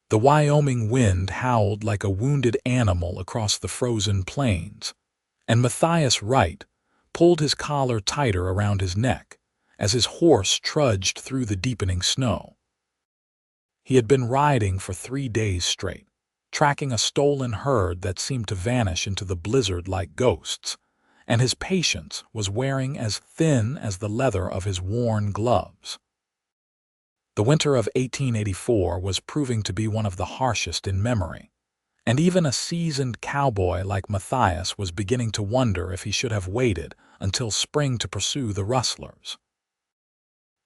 The Wyoming wind howled like a wounded animal across the frozen plains, and Matthias Wright pulled his collar tighter around his neck as his horse trudged through the deepening snow. He had been riding for 3 days straight, tracking a stolen herd that seemed to vanish into the blizzard like ghosts, and his patience was wearing as thin as the leather of his worn gloves. The winter of 1884 was proving to be one of the harshest in memory, and even a seasoned cowboy like Matthias was beginning to wonder if he should have waited until spring to pursue the rustlers.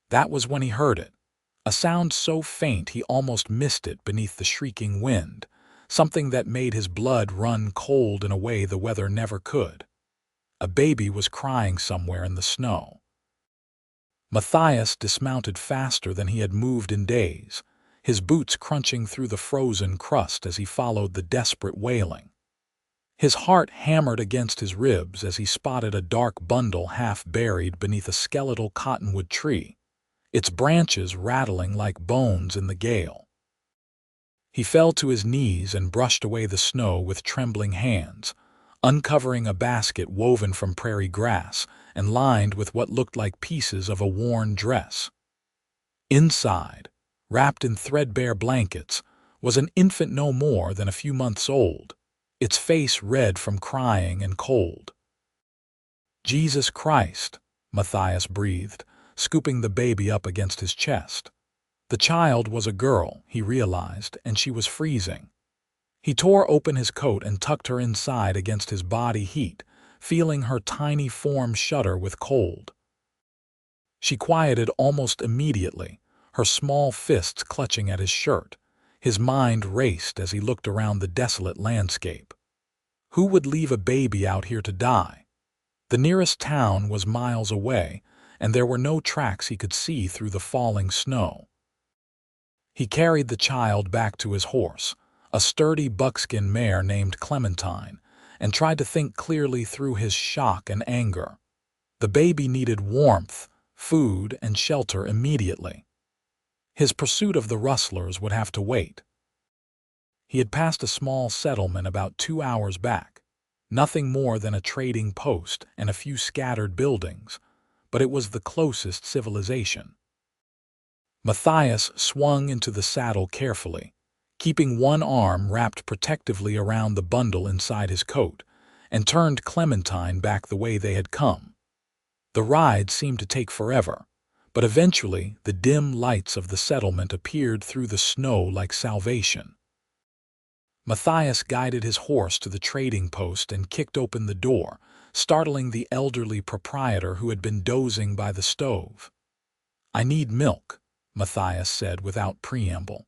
That was when he heard it, a sound so faint he almost missed it beneath the shrieking wind, something that made his blood run cold in a way the weather never could. A baby was crying somewhere in the snow. Matthias dismounted faster than he had moved in days, his boots crunching through the frozen crust as he followed the desperate wailing. His heart hammered against his ribs as he spotted a dark bundle half buried beneath a skeletal cottonwood tree, its branches rattling like bones in the gale. He fell to his knees and brushed away the snow with trembling hands, uncovering a basket woven from prairie grass and lined with what looked like pieces of a worn dress. Inside, wrapped in threadbare blankets, was an infant no more than a few months old, its face red from crying and cold. "Jesus Christ," Matthias breathed, scooping the baby up against his chest. The child was a girl, he realized, and she was freezing. He tore open his coat and tucked her inside against his body heat, feeling her tiny form shudder with cold. She quieted almost immediately, her small fists clutching at his shirt. His mind raced as he looked around the desolate landscape. Who would leave a baby out here to die? The nearest town was miles away, and there were no tracks he could see through the falling snow. He carried the child back to his horse, a sturdy buckskin mare named Clementine, and tried to think clearly through his shock and anger. The baby needed warmth, food, and shelter immediately. His pursuit of the rustlers would have to wait. He had passed a small settlement about 2 hours back, nothing more than a trading post and a few scattered buildings, but it was the closest civilization. Matthias swung into the saddle carefully, keeping one arm wrapped protectively around the bundle inside his coat, and turned Clementine back the way they had come. The ride seemed to take forever, but eventually the dim lights of the settlement appeared through the snow like salvation. Matthias guided his horse to the trading post and kicked open the door, startling the elderly proprietor who had been dozing by the stove. "I need milk," Matthias said without preamble,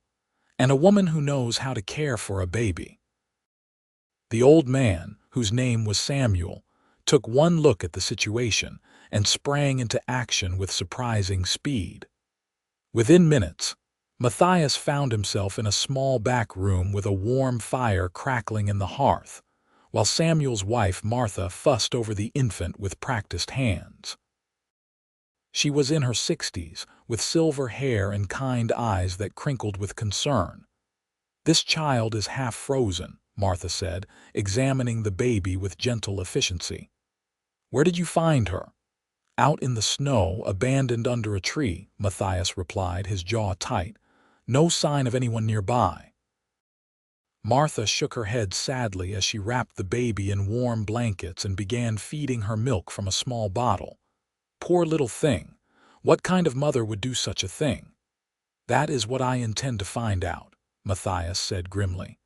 "and a woman who knows how to care for a baby." The old man, whose name was Samuel, took one look at the situation and sprang into action with surprising speed. Within minutes, Matthias found himself in a small back room with a warm fire crackling in the hearth, while Samuel's wife Martha fussed over the infant with practiced hands. She was in her 60s, with silver hair and kind eyes that crinkled with concern. "This child is half frozen," Martha said, examining the baby with gentle efficiency. "Where did you find her?" "Out in the snow, abandoned under a tree," Matthias replied, his jaw tight. "No sign of anyone nearby." Martha shook her head sadly as she wrapped the baby in warm blankets and began feeding her milk from a small bottle. "Poor little thing. What kind of mother would do such a thing?" "That is what I intend to find out," Matthias said grimly.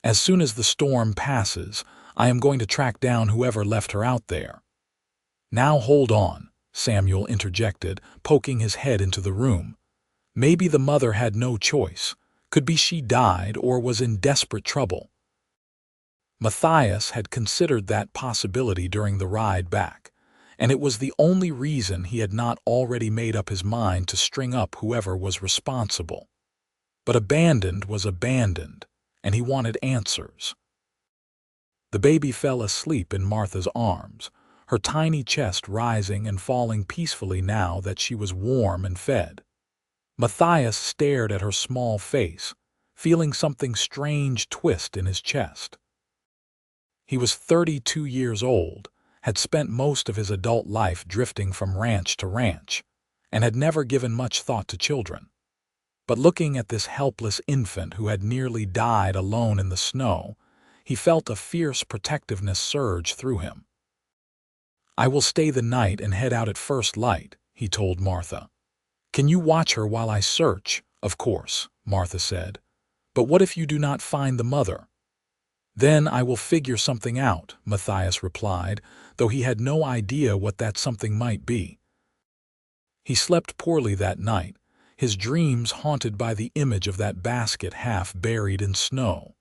"As soon as the storm passes, I am going to track down whoever left her out there." "Now hold on," Samuel interjected, poking his head into the room. "Maybe the mother had no choice. Could be she died or was in desperate trouble." Matthias had considered that possibility during the ride back, and it was the only reason he had not already made up his mind to string up whoever was responsible. But abandoned was abandoned, and he wanted answers. The baby fell asleep in Martha's arms, her tiny chest rising and falling peacefully now that she was warm and fed. Matthias stared at her small face, feeling something strange twist in his chest. He was 32 years old, had spent most of his adult life drifting from ranch to ranch, and had never given much thought to children. But looking at this helpless infant who had nearly died alone in the snow, he felt a fierce protectiveness surge through him. "I will stay the night and head out at first light," he told Martha. "Can you watch her while I search?" "Of course," Martha said. "But what if you do not find the mother?" "Then I will figure something out," Matthias replied, though he had no idea what that something might be. He slept poorly that night, his dreams haunted by the image of that basket half buried in snow.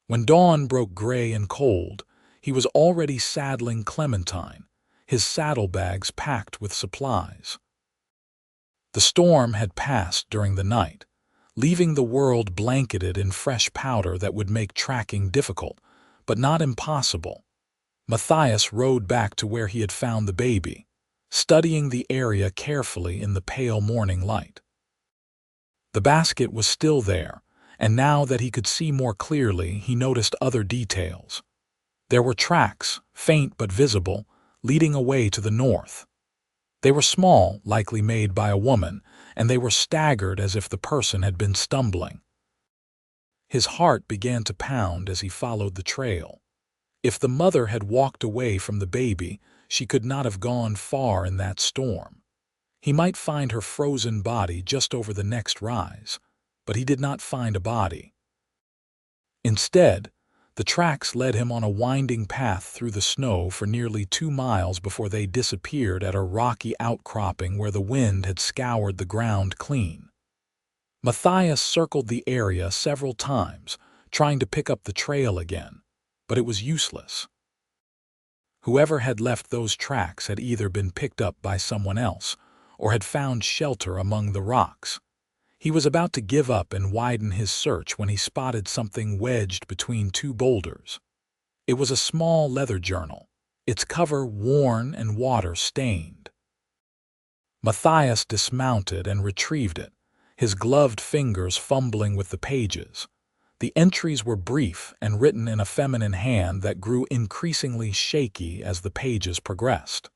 When dawn broke gray and cold, he was already saddling Clementine, his saddlebags packed with supplies. The storm had passed during the night, leaving the world blanketed in fresh powder that would make tracking difficult, but not impossible. Matthias rode back to where he had found the baby, studying the area carefully in the pale morning light. The basket was still there, and now that he could see more clearly, he noticed other details. There were tracks, faint but visible, leading away to the north. They were small, likely made by a woman, and they were staggered as if the person had been stumbling. His heart began to pound as he followed the trail. If the mother had walked away from the baby, she could not have gone far in that storm. He might find her frozen body just over the next rise, but he did not find a body. Instead, the tracks led him on a winding path through the snow for nearly 2 miles before they disappeared at a rocky outcropping where the wind had scoured the ground clean. Matthias circled the area several times, trying to pick up the trail again, but it was useless. Whoever had left those tracks had either been picked up by someone else or had found shelter among the rocks. He was about to give up and widen his search when he spotted something wedged between 2 boulders. It was a small leather journal, its cover worn and water-stained. Matthias dismounted and retrieved it, his gloved fingers fumbling with the pages. The entries were brief and written in a feminine hand that grew increasingly shaky as the pages progressed.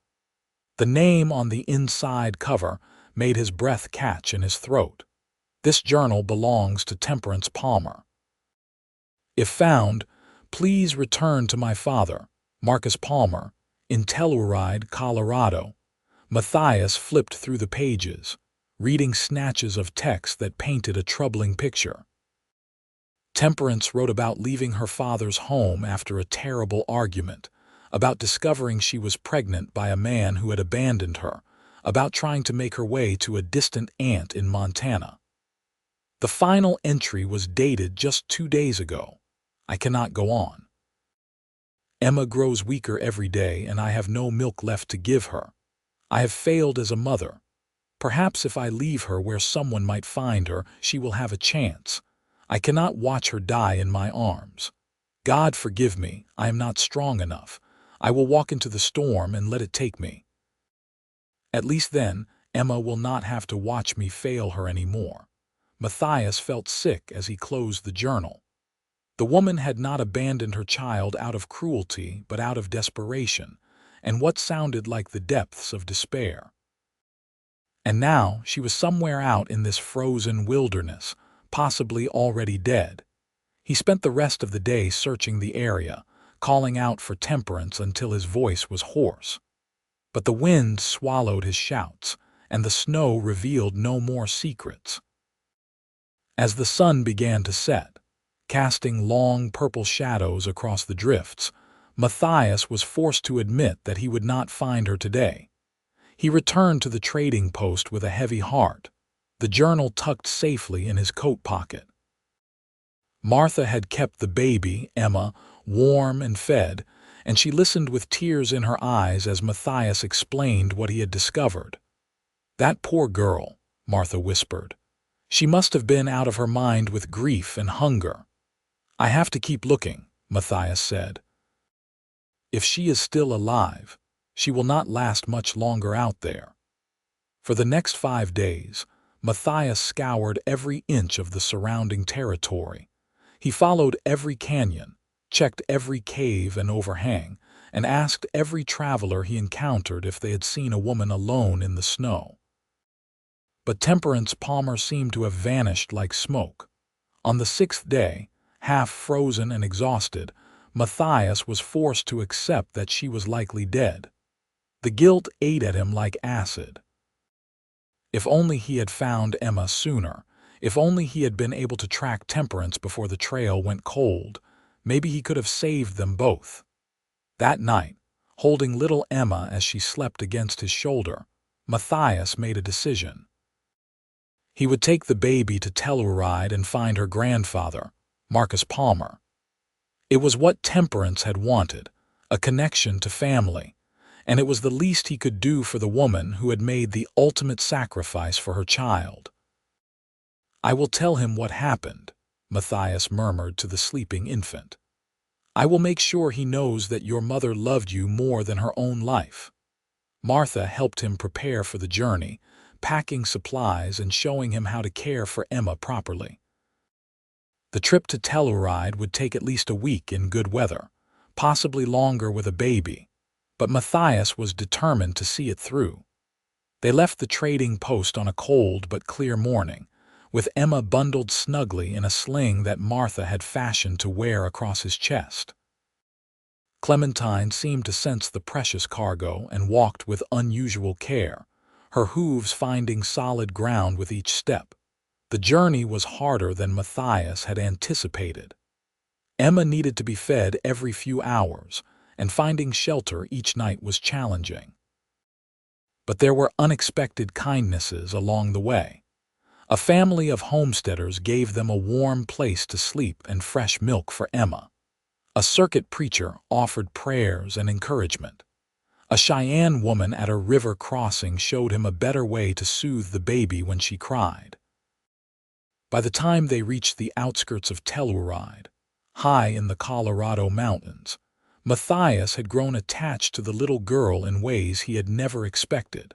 The name on the inside cover made his breath catch in his throat. "This journal belongs to Temperance Palmer. If found, please return to my father, Marcus Palmer, in Telluride, Colorado." Matthias flipped through the pages, reading snatches of text that painted a troubling picture. Temperance wrote about leaving her father's home after a terrible argument, about discovering she was pregnant by a man who had abandoned her, about trying to make her way to a distant aunt in Montana. The final entry was dated just 2 days ago. "I cannot go on. Emma grows weaker every day and I have no milk left to give her. I have failed as a mother. Perhaps if I leave her where someone might find her, she will have a chance. I cannot watch her die in my arms. God forgive me, I am not strong enough. I will walk into the storm and let it take me. At least then, Emma will not have to watch me fail her anymore." Matthias felt sick as he closed the journal. The woman had not abandoned her child out of cruelty, but out of desperation, and what sounded like the depths of despair. And now she was somewhere out in this frozen wilderness, possibly already dead. He spent the rest of the day searching the area, calling out for Temperance until his voice was hoarse. But the wind swallowed his shouts, and the snow revealed no more secrets. As the sun began to set, casting long purple shadows across the drifts, Matthias was forced to admit that he would not find her today. He returned to the trading post with a heavy heart, the journal tucked safely in his coat pocket. Martha had kept the baby, Emma, warm and fed, and she listened with tears in her eyes as Matthias explained what he had discovered. "That poor girl," Martha whispered. "She must have been out of her mind with grief and hunger." "I have to keep looking," Matthias said. "If she is still alive, she will not last much longer out there." For the next 5 days, Matthias scoured every inch of the surrounding territory. He followed every canyon, checked every cave and overhang, and asked every traveler he encountered if they had seen a woman alone in the snow. But Temperance Palmer seemed to have vanished like smoke. On the sixth day, half frozen and exhausted, Matthias was forced to accept that she was likely dead. The guilt ate at him like acid. If only he had found Emma sooner, if only he had been able to track Temperance before the trail went cold, maybe he could have saved them both. That night, holding little Emma as she slept against his shoulder, Matthias made a decision. He would take the baby to Telluride and find her grandfather, Matthias Palmer. It was what Temperance had wanted, a connection to family, and it was the least he could do for the woman who had made the ultimate sacrifice for her child. "I will tell him what happened," Matthias murmured to the sleeping infant. "I will make sure he knows that your mother loved you more than her own life." Martha helped him prepare for the journey, packing supplies and showing him how to care for Emma properly. The trip to Telluride would take at least a week in good weather, possibly longer with a baby, but Matthias was determined to see it through. They left the trading post on a cold but clear morning, with Emma bundled snugly in a sling that Martha had fashioned to wear across his chest. Clementine seemed to sense the precious cargo and walked with unusual care, her hooves finding solid ground with each step. The journey was harder than Matthias had anticipated. Emma needed to be fed every few hours, and finding shelter each night was challenging. But there were unexpected kindnesses along the way. A family of homesteaders gave them a warm place to sleep and fresh milk for Emma. A circuit preacher offered prayers and encouragement. A Cheyenne woman at a river crossing showed him a better way to soothe the baby when she cried. By the time they reached the outskirts of Telluride, high in the Colorado mountains, Matthias had grown attached to the little girl in ways he had never expected.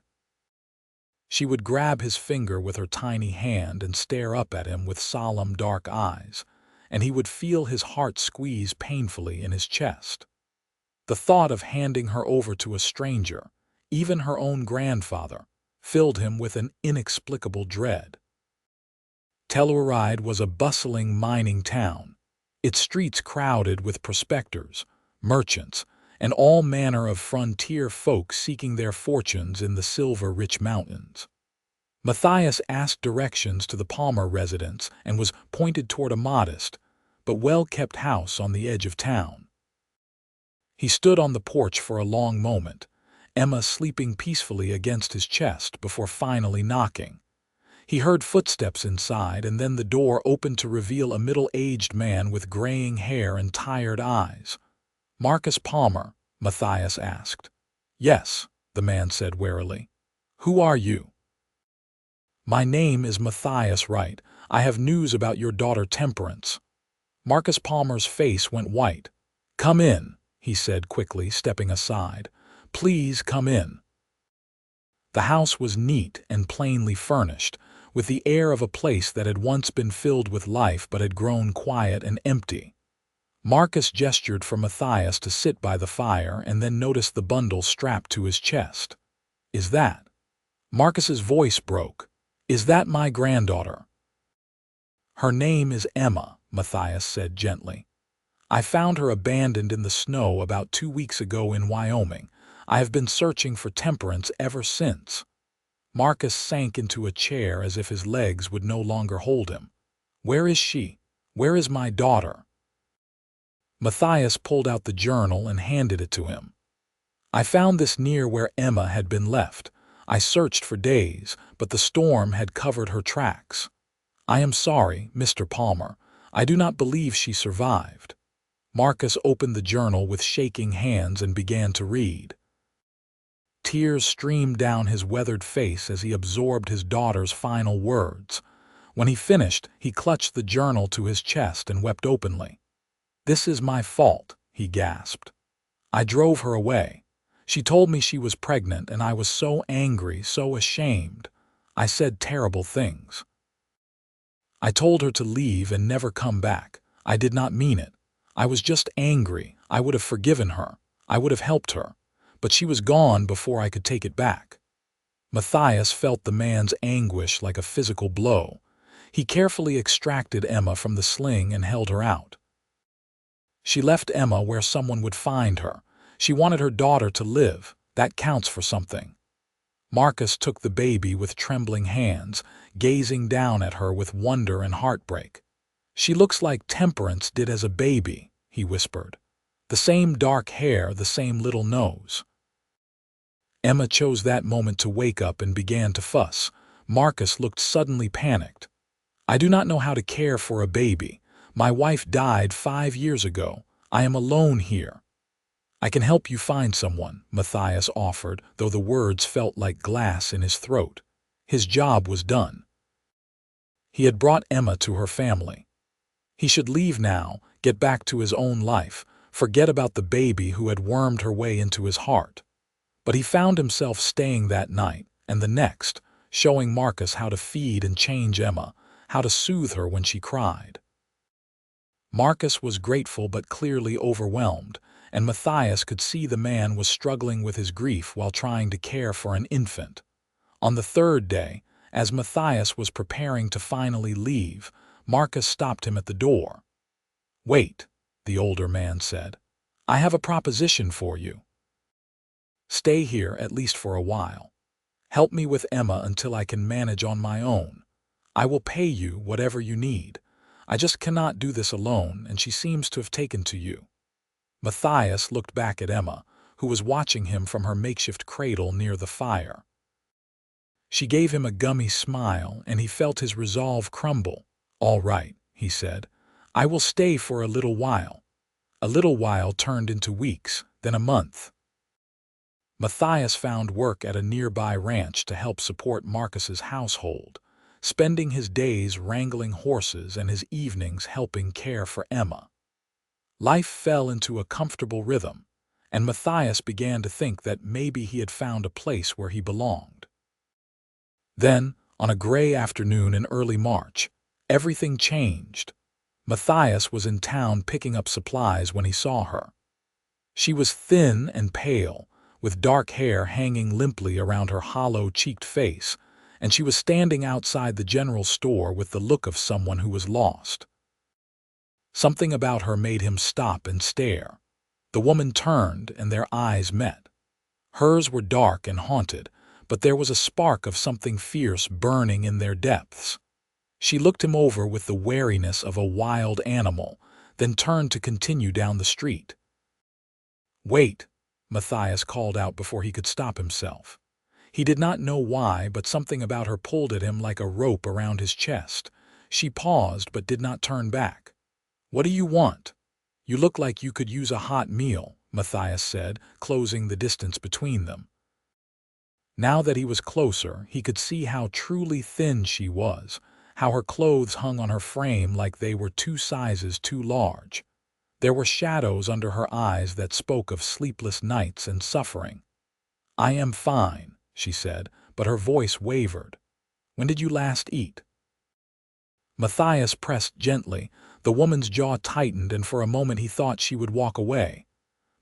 She would grab his finger with her tiny hand and stare up at him with solemn dark eyes, and he would feel his heart squeeze painfully in his chest. The thought of handing her over to a stranger, even her own grandfather, filled him with an inexplicable dread. Telluride was a bustling mining town, its streets crowded with prospectors, merchants, and all manner of frontier folk seeking their fortunes in the silver-rich mountains. Matthias asked directions to the Palmer residence and was pointed toward a modest, but well-kept house on the edge of town. He stood on the porch for a long moment, Emma sleeping peacefully against his chest before finally knocking. He heard footsteps inside, and then the door opened to reveal a middle-aged man with graying hair and tired eyes. "Matthias Palmer?" Matthias asked. "Yes," the man said warily. "Who are you?" "My name is Matthias Wright. I have news about your daughter Temperance." Matthias Palmer's face went white. "Come in," he said quickly, stepping aside. "Please come in." The house was neat and plainly furnished, with the air of a place that had once been filled with life but had grown quiet and empty. Marcus gestured for Matthias to sit by the fire and then noticed the bundle strapped to his chest. "Is that—" Marcus's voice broke. "Is that my granddaughter?" "Her name is Emma," Matthias said gently. "I found her abandoned in the snow about 2 weeks ago in Wyoming. I have been searching for Temperance ever since." Marcus sank into a chair as if his legs would no longer hold him. "Where is she? Where is my daughter?" Matthias pulled out the journal and handed it to him. "I found this near where Emma had been left. I searched for days, but the storm had covered her tracks. I am sorry, Mr. Palmer. I do not believe she survived." Marcus opened the journal with shaking hands and began to read. Tears streamed down his weathered face as he absorbed his daughter's final words. When he finished, he clutched the journal to his chest and wept openly. "This is my fault," he gasped. "I drove her away. She told me she was pregnant, and I was so angry, so ashamed. I said terrible things. I told her to leave and never come back. I did not mean it. I was just angry. I would have forgiven her. I would have helped her. But she was gone before I could take it back." Matthias felt the man's anguish like a physical blow. He carefully extracted Emma from the sling and held her out. She left Emma where someone would find her. She wanted her daughter to live. That counts for something. Marcus took the baby with trembling hands, gazing down at her with wonder and heartbreak. "She looks like Temperance did as a baby," he whispered. "The same dark hair, the same little nose." Emma chose that moment to wake up and began to fuss. Marcus looked suddenly panicked. "I do not know how to care for a baby. My wife died 5 years ago. I am alone here." "I can help you find someone," Matthias offered, though the words felt like glass in his throat. His job was done. He had brought Emma to her family. He should leave now, get back to his own life, forget about the baby who had wormed her way into his heart. But he found himself staying that night, and the next, showing Marcus how to feed and change Emma, how to soothe her when she cried. Marcus was grateful but clearly overwhelmed, and Matthias could see the man was struggling with his grief while trying to care for an infant. On the third day, as Matthias was preparing to finally leave, Marcus stopped him at the door. "Wait," the older man said. "I have a proposition for you. Stay here at least for a while. Help me with Emma until I can manage on my own. I will pay you whatever you need. I just cannot do this alone, and she seems to have taken to you." Matthias looked back at Emma, who was watching him from her makeshift cradle near the fire. She gave him a gummy smile, and he felt his resolve crumble. "All right," he said. "I will stay for a little while." A little while turned into weeks, then a month. Matthias found work at a nearby ranch to help support Marcus's household, spending his days wrangling horses and his evenings helping care for Emma. Life fell into a comfortable rhythm, and Matthias began to think that maybe he had found a place where he belonged. Then, on a gray afternoon in early March, everything changed. Matthias was in town picking up supplies when he saw her. She was thin and pale, with dark hair hanging limply around her hollow-cheeked face, and she was standing outside the general store with the look of someone who was lost. Something about her made him stop and stare. The woman turned, and their eyes met. Hers were dark and haunted, but there was a spark of something fierce burning in their depths. She looked him over with the wariness of a wild animal, then turned to continue down the street. "Wait," Matthias called out before he could stop himself. He did not know why, but something about her pulled at him like a rope around his chest. She paused but did not turn back. "What do you want? You look like you could use a hot meal," Matthias said, closing the distance between them. Now that he was closer, he could see how truly thin she was, how her clothes hung on her frame like they were 2 sizes too large. There were shadows under her eyes that spoke of sleepless nights and suffering. "I am fine," she said, but her voice wavered. "When did you last eat?" Matthias pressed gently. The woman's jaw tightened, and for a moment he thought she would walk away.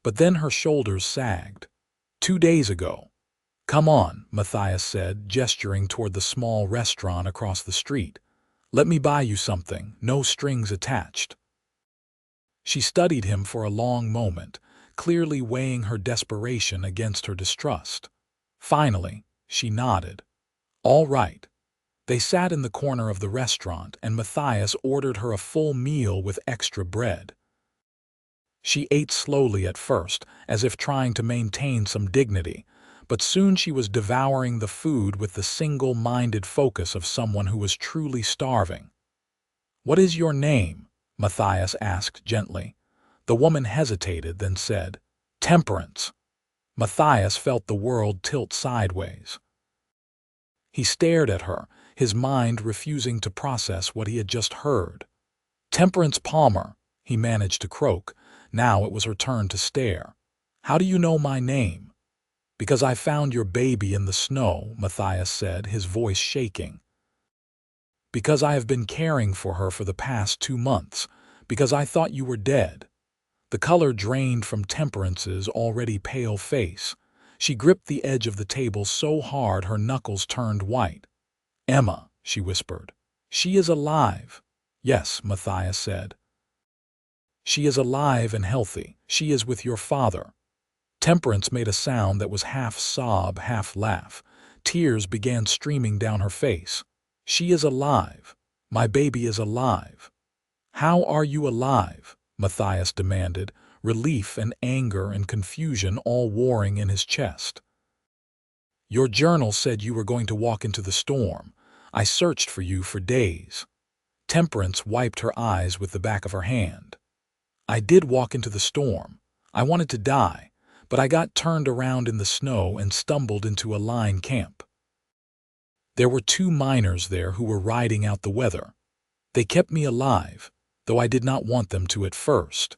But then her shoulders sagged. "2 days ago." "Come on," Matthias said, gesturing toward the small restaurant across the street. "Let me buy you something, no strings attached." She studied him for a long moment, clearly weighing her desperation against her distrust. Finally, she nodded. "All right." They sat in the corner of the restaurant, and Matthias ordered her a full meal with extra bread. She ate slowly at first, as if trying to maintain some dignity, but soon she was devouring the food with the single-minded focus of someone who was truly starving. "What is your name?" Matthias asked gently. The woman hesitated, then said, "Temperance." Matthias felt the world tilt sideways. He stared at her, his mind refusing to process what he had just heard. "Temperance Palmer," he managed to croak. Now it was her turn to stare. "How do you know my name?" Because I found your baby in the snow, Matthias said, his voice shaking. Because I have been caring for her for the past 2 months. Because I thought you were dead. The color drained from Temperance's already pale face. She gripped the edge of the table so hard her knuckles turned white. "Emma," she whispered. "She is alive." "Yes," Matthias said. "She is alive and healthy. She is with your father." Temperance made a sound that was half sob, half laugh. Tears began streaming down her face. "She is alive. My baby is alive." "How are you alive?" Matthias demanded, relief and anger and confusion all warring in his chest. "Your journal said you were going to walk into the storm. I searched for you for days." Temperance wiped her eyes with the back of her hand. "I did walk into the storm. I wanted to die, but I got turned around in the snow and stumbled into a line camp. There were 2 miners there who were riding out the weather. They kept me alive, though I did not want them to at first.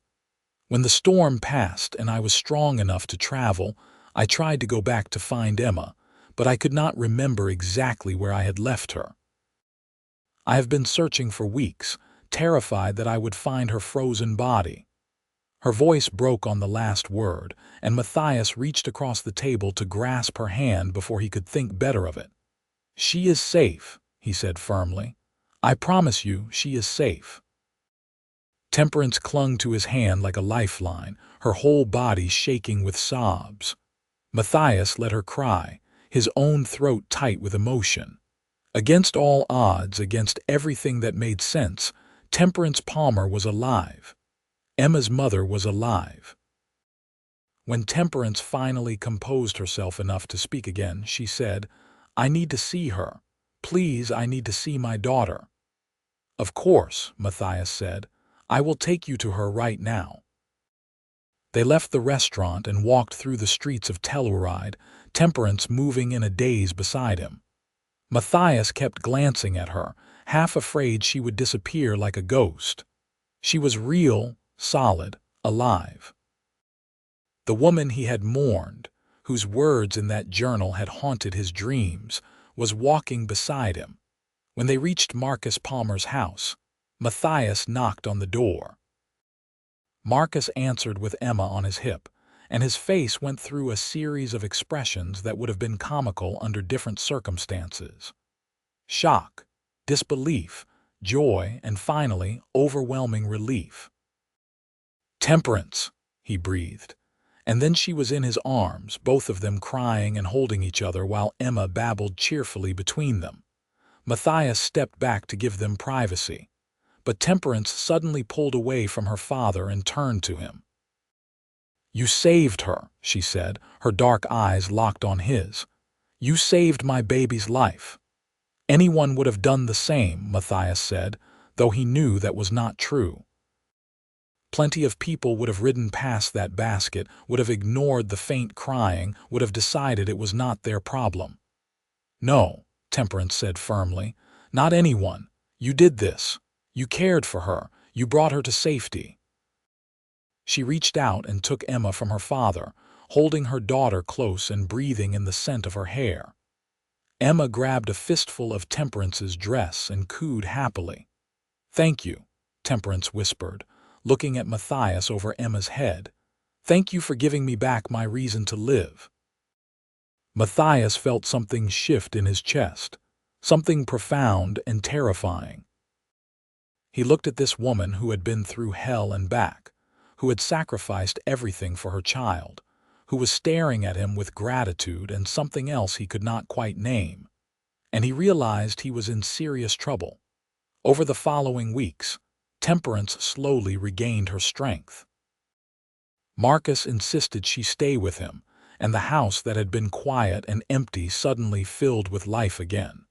When the storm passed and I was strong enough to travel, I tried to go back to find Emma, but I could not remember exactly where I had left her. I have been searching for weeks, terrified that I would find her frozen body." Her voice broke on the last word, and Matthias reached across the table to grasp her hand before he could think better of it. "She is safe," he said firmly. "I promise you she is safe." Temperance clung to his hand like a lifeline, her whole body shaking with sobs. Matthias let her cry, his own throat tight with emotion. Against all odds, against everything that made sense, Temperance Palmer was alive. Emma's mother was alive. When Temperance finally composed herself enough to speak again, she said, "I need to see her. Please, I need to see my daughter." "Of course," Matthias said. "I will take you to her right now." They left the restaurant and walked through the streets of Telluride, Temperance moving in a daze beside him. Matthias kept glancing at her, half afraid she would disappear like a ghost. She was real, solid, alive. The woman he had mourned, whose words in that journal had haunted his dreams, was walking beside him. When they reached Marcus Palmer's house, Matthias knocked on the door. Marcus answered with Emma on his hip, and his face went through a series of expressions that would have been comical under different circumstances. Shock, disbelief, joy, and finally, overwhelming relief. "Temperance," he breathed. And then she was in his arms, both of them crying and holding each other while Emma babbled cheerfully between them. Matthias stepped back to give them privacy, but Temperance suddenly pulled away from her father and turned to him. "You saved her," she said, her dark eyes locked on his. "You saved my baby's life." "Anyone would have done the same," Matthias said, though he knew that was not true. Plenty of people would have ridden past that basket, would have ignored the faint crying, would have decided it was not their problem. "No," Temperance said firmly, "not anyone. You did this. You cared for her. You brought her to safety." She reached out and took Emma from her father, holding her daughter close and breathing in the scent of her hair. Emma grabbed a fistful of Temperance's dress and cooed happily. "Thank you," Temperance whispered, looking at Matthias over Emma's head. "Thank you for giving me back my reason to live." Matthias felt something shift in his chest, something profound and terrifying. He looked at this woman who had been through hell and back, who had sacrificed everything for her child, who was staring at him with gratitude and something else he could not quite name. And he realized he was in serious trouble. Over the following weeks, Temperance slowly regained her strength. Marcus insisted she stay with him, and the house that had been quiet and empty suddenly filled with life again.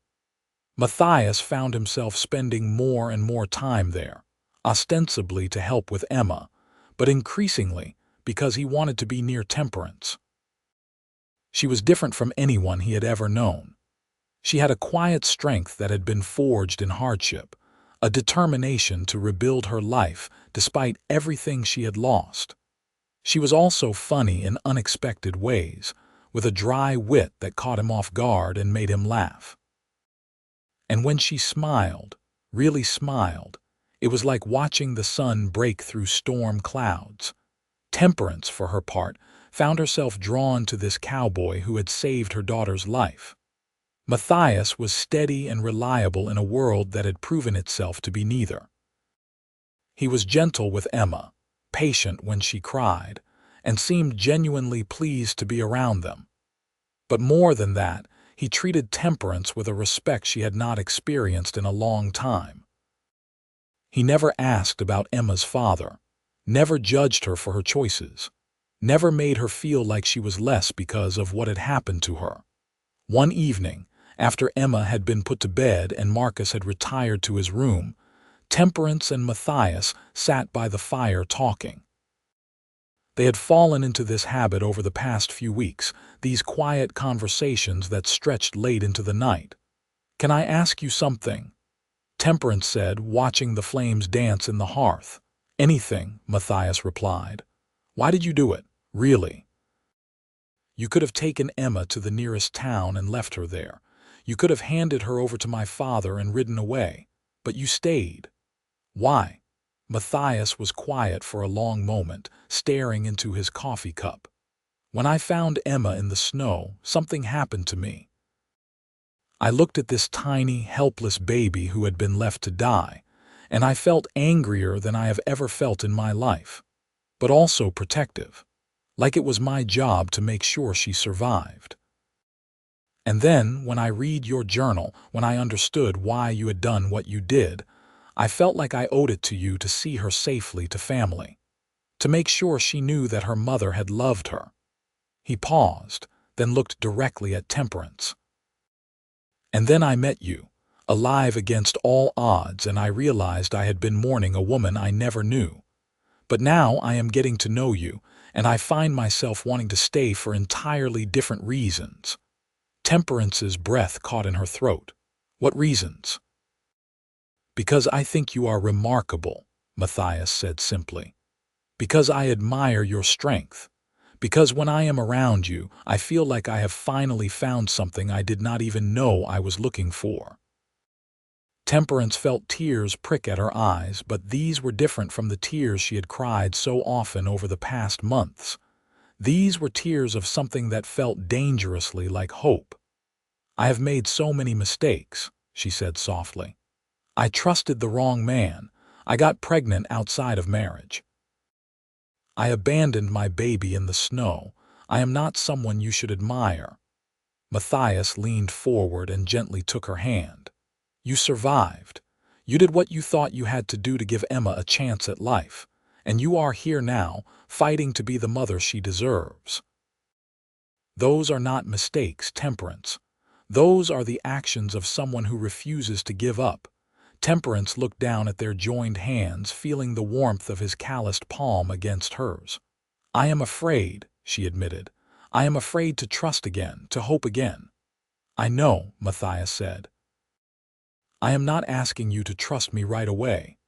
Matthias found himself spending more and more time there, ostensibly to help with Emma, but increasingly because he wanted to be near Temperance. She was different from anyone he had ever known. She had a quiet strength that had been forged in hardship, a determination to rebuild her life despite everything she had lost. She was also funny in unexpected ways, with a dry wit that caught him off guard and made him laugh. And when she smiled, really smiled, it was like watching the sun break through storm clouds. Temperance, for her part, found herself drawn to this cowboy who had saved her daughter's life. Matthias was steady and reliable in a world that had proven itself to be neither. He was gentle with Emma, patient when she cried, and seemed genuinely pleased to be around them. But more than that, he treated Temperance with a respect she had not experienced in a long time. He never asked about Emma's father, never judged her for her choices, never made her feel like she was less because of what had happened to her. One evening, after Emma had been put to bed and Marcus had retired to his room, Temperance and Matthias sat by the fire talking. They had fallen into this habit over the past few weeks, these quiet conversations that stretched late into the night. "Can I ask you something?" Temperance said, watching the flames dance in the hearth. "Anything," Matthias replied. "Why did you do it, really? You could have taken Emma to the nearest town and left her there. You could have handed her over to my father and ridden away. But you stayed. Why?" Matthias was quiet for a long moment, staring into his coffee cup. "When I found Emma in the snow, something happened to me. I looked at this tiny, helpless baby who had been left to die, and I felt angrier than I have ever felt in my life, but also protective, like it was my job to make sure she survived. And then, when I read your journal, when I understood why you had done what you did, I felt like I owed it to you to see her safely to family, to make sure she knew that her mother had loved her." He paused, then looked directly at Temperance. "And then I met you, alive against all odds, and I realized I had been mourning a woman I never knew. But now I am getting to know you, and I find myself wanting to stay for entirely different reasons." Temperance's breath caught in her throat. "What reasons?" "Because I think you are remarkable," Matthias said simply. "Because I admire your strength. Because when I am around you, I feel like I have finally found something I did not even know I was looking for." Temperance felt tears prick at her eyes, but these were different from the tears she had cried so often over the past months. These were tears of something that felt dangerously like hope. "I have made so many mistakes," she said softly. "I trusted the wrong man. I got pregnant outside of marriage. I abandoned my baby in the snow. I am not someone you should admire." Matthias leaned forward and gently took her hand. "You survived. You did what you thought you had to do to give Emma a chance at life. And you are here now, fighting to be the mother she deserves. Those are not mistakes, Temperance. Those are the actions of someone who refuses to give up." Temperance looked down at their joined hands, feeling the warmth of his calloused palm against hers. "I am afraid," she admitted. "I am afraid to trust again, to hope again." "I know," Matthias said. "I am not asking you to trust me right away.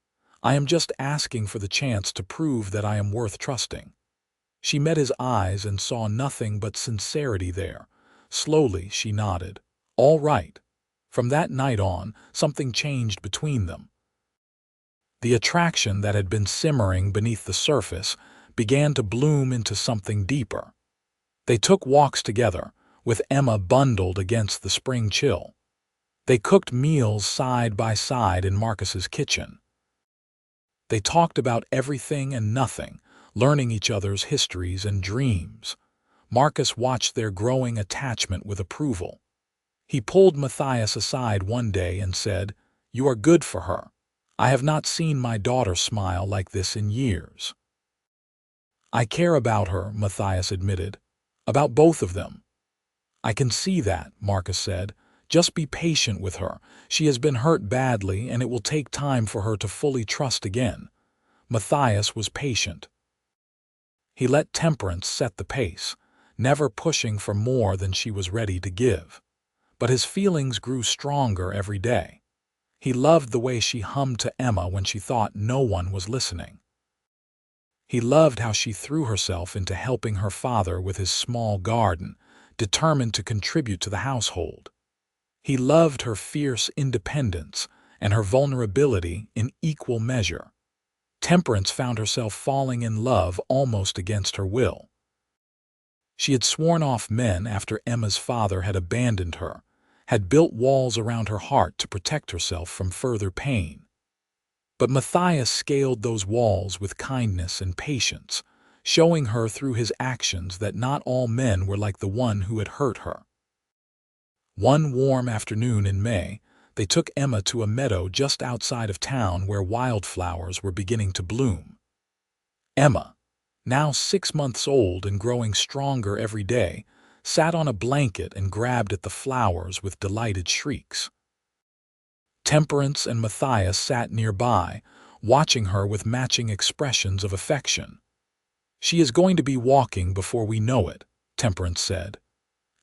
I am just asking for the chance to prove that I am worth trusting." She met his eyes and saw nothing but sincerity there. Slowly she nodded. "All right." From that night on, something changed between them. The attraction that had been simmering beneath the surface began to bloom into something deeper. They took walks together, with Emma bundled against the spring chill. They cooked meals side by side in Marcus's kitchen. They talked about everything and nothing, learning each other's histories and dreams. Marcus watched their growing attachment with approval. He pulled Matthias aside one day and said, "You are good for her. I have not seen my daughter smile like this in years." "I care about her," Matthias admitted. "About both of them." "I can see that," Marcus said. "Just be patient with her. She has been hurt badly, and it will take time for her to fully trust again." Matthias was patient. He let Temperance set the pace, never pushing for more than she was ready to give. But his feelings grew stronger every day. He loved the way she hummed to Emma when she thought no one was listening. He loved how she threw herself into helping her father with his small garden, determined to contribute to the household. He loved her fierce independence and her vulnerability in equal measure. Temperance found herself falling in love almost against her will. She had sworn off men after Emma's father had abandoned her, had built walls around her heart to protect herself from further pain. But Matthias scaled those walls with kindness and patience, showing her through his actions that not all men were like the one who had hurt her. One warm afternoon in May, they took Emma to a meadow just outside of town where wildflowers were beginning to bloom. Emma, now 6 months old and growing stronger every day, sat on a blanket and grabbed at the flowers with delighted shrieks. Temperance and Matthias sat nearby, watching her with matching expressions of affection. "She is going to be walking before we know it," Temperance said.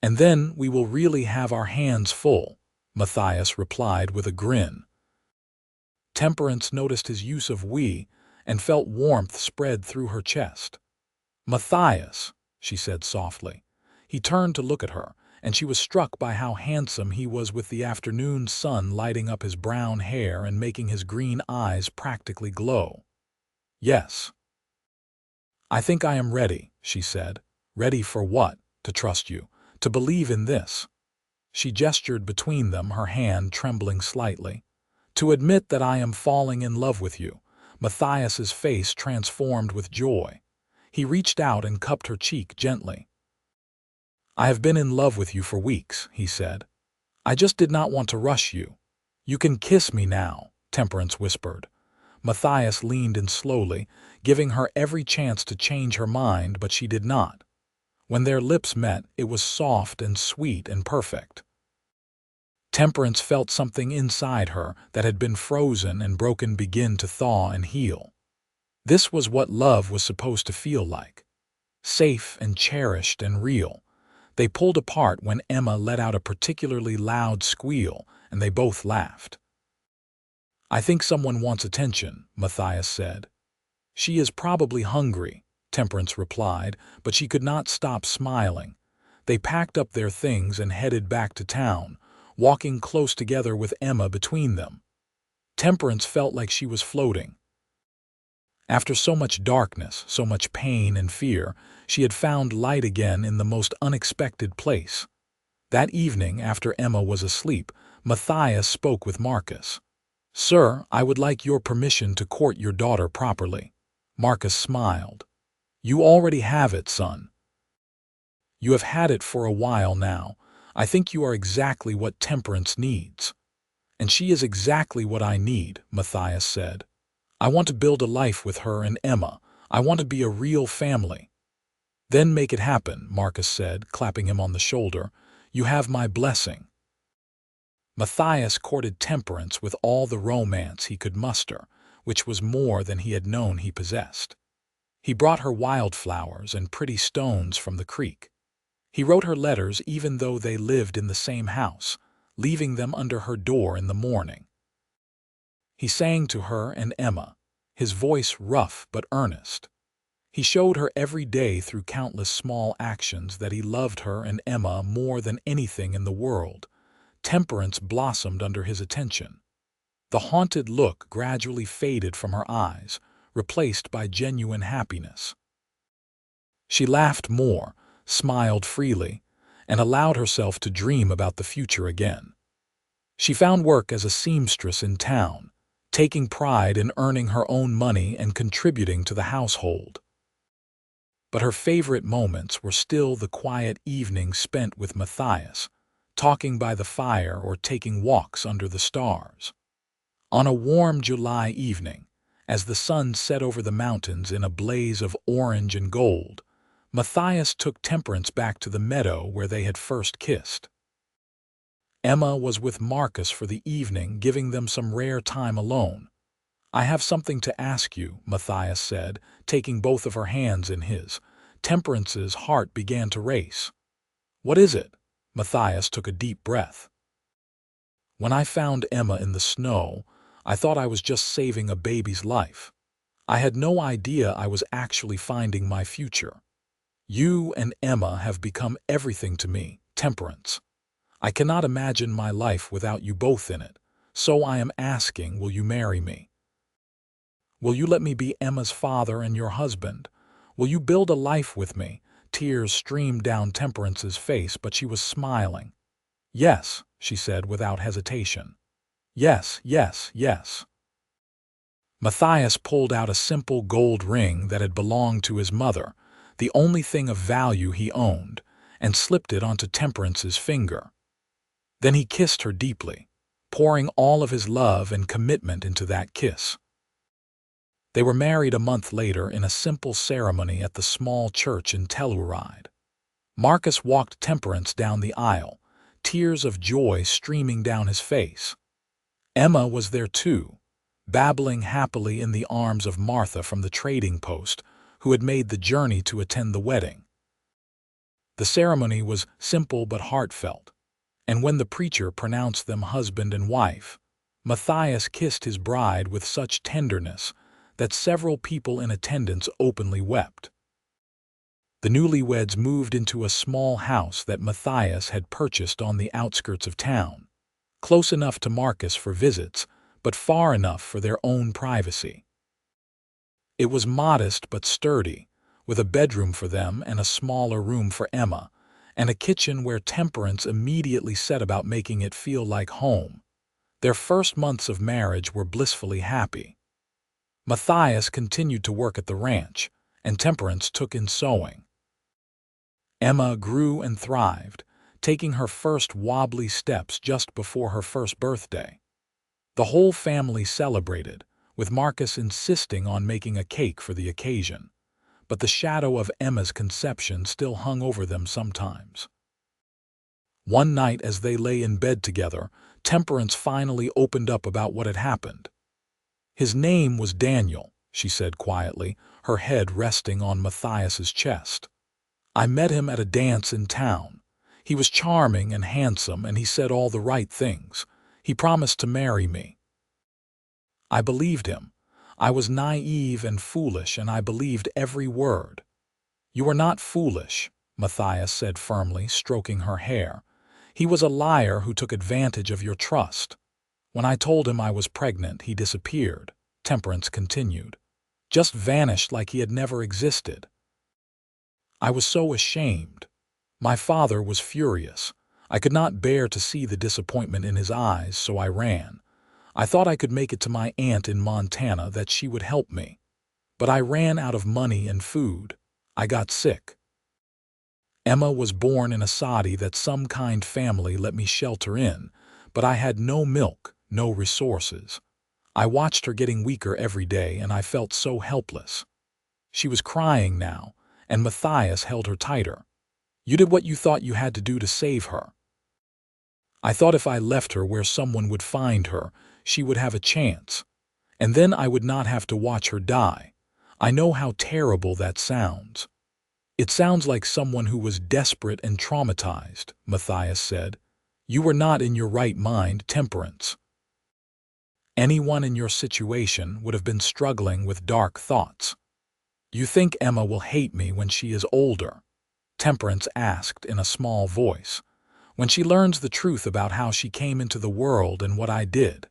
"And then we will really have our hands full," Matthias replied with a grin. Temperance noticed his use of "we" and felt warmth spread through her chest. "Matthias," she said softly. He turned to look at her, and she was struck by how handsome he was with the afternoon sun lighting up his brown hair and making his green eyes practically glow. "Yes. I think I am ready," she said. "Ready for what? To trust you. To believe in this." She gestured between them, her hand trembling slightly. "To admit that I am falling in love with you." Matthias's face transformed with joy. He reached out and cupped her cheek gently. "I have been in love with you for weeks," he said. "I just did not want to rush you." "You can kiss me now," Temperance whispered. Matthias leaned in slowly, giving her every chance to change her mind, but she did not. When their lips met, it was soft and sweet and perfect. Temperance felt something inside her that had been frozen and broken begin to thaw and heal. This was what love was supposed to feel like. Safe and cherished and real. They pulled apart when Emma let out a particularly loud squeal, and they both laughed. "I think someone wants attention," Matthias said. "She is probably hungry," Temperance replied, but she could not stop smiling. They packed up their things and headed back to town, walking close together with Emma between them. Temperance felt like she was floating. After so much darkness, so much pain and fear, she had found light again in the most unexpected place. That evening, after Emma was asleep, Matthias spoke with Marcus. "Sir, I would like your permission to court your daughter properly." Marcus smiled. "You already have it, son. You have had it for a while now. I think you are exactly what Temperance needs." "And she is exactly what I need," Matthias said. "I want to build a life with her and Emma. I want to be a real family." "Then make it happen," Marcus said, clapping him on the shoulder. "You have my blessing." Matthias courted Temperance with all the romance he could muster, which was more than he had known he possessed. He brought her wildflowers and pretty stones from the creek. He wrote her letters even though they lived in the same house, leaving them under her door in the morning. He sang to her and Emma, his voice rough but earnest. He showed her every day through countless small actions that he loved her and Emma more than anything in the world. Temperance blossomed under his attention. The haunted look gradually faded from her eyes, replaced by genuine happiness. She laughed more, smiled freely, and allowed herself to dream about the future again. She found work as a seamstress in town, taking pride in earning her own money and contributing to the household. But her favorite moments were still the quiet evenings spent with Matthias, talking by the fire or taking walks under the stars. On a warm July evening, as the sun set over the mountains in a blaze of orange and gold, Matthias took Temperance back to the meadow where they had first kissed. Emma was with Marcus for the evening, giving them some rare time alone. "I have something to ask you," Matthias said, taking both of her hands in his. Temperance's heart began to race. "What is it?" Matthias took a deep breath. "When I found Emma in the snow, I thought I was just saving a baby's life. I had no idea I was actually finding my future. You and Emma have become everything to me, Temperance. I cannot imagine my life without you both in it, so I am asking, will you marry me? Will you let me be Emma's father and your husband? Will you build a life with me? Tears streamed down Temperance's face, but she was smiling. Yes, she said without hesitation. Yes, yes, yes. Matthias pulled out a simple gold ring that had belonged to his mother, the only thing of value he owned, and slipped it onto Temperance's finger. Then he kissed her deeply, pouring all of his love and commitment into that kiss. They were married a month later in a simple ceremony at the small church in Telluride. Marcus walked Temperance down the aisle, tears of joy streaming down his face. Emma was there too, babbling happily in the arms of Martha from the trading post, who had made the journey to attend the wedding. The ceremony was simple but heartfelt, and when the preacher pronounced them husband and wife, Matthias kissed his bride with such tenderness that several people in attendance openly wept. The newlyweds moved into a small house that Matthias had purchased on the outskirts of town, close enough to Marcus for visits, but far enough for their own privacy. It was modest but sturdy, with a bedroom for them and a smaller room for Emma, and a kitchen where Temperance immediately set about making it feel like home. Their first months of marriage were blissfully happy. Matthias continued to work at the ranch, and Temperance took in sewing. Emma grew and thrived, taking her first wobbly steps just before her first birthday. The whole family celebrated, with Marcus insisting on making a cake for the occasion, but the shadow of Emma's conception still hung over them sometimes. One night as they lay in bed together, Temperance finally opened up about what had happened. His name was Daniel, she said quietly, her head resting on Matthias's chest. I met him at a dance in town. He was charming and handsome, and he said all the right things. He promised to marry me. I believed him. I was naive and foolish, and I believed every word. You are not foolish, Matthias said firmly, stroking her hair. He was a liar who took advantage of your trust. When I told him I was pregnant, he disappeared, Temperance continued. Just vanished like he had never existed. I was so ashamed. My father was furious. I could not bear to see the disappointment in his eyes, so I ran. I thought I could make it to my aunt in Montana, that she would help me. But I ran out of money and food. I got sick. Emma was born in a soddy that some kind family let me shelter in, but I had no milk, no resources. I watched her getting weaker every day, and I felt so helpless. She was crying now, and Matthias held her tighter. You did what you thought you had to do to save her. I thought if I left her where someone would find her, she would have a chance, and then I would not have to watch her die. I know how terrible that sounds. It sounds like someone who was desperate and traumatized, Matthias said. You were not in your right mind, Temperance. Anyone in your situation would have been struggling with dark thoughts. You think Emma will hate me when she is older? Temperance asked in a small voice. When she learns the truth about how she came into the world and what I did.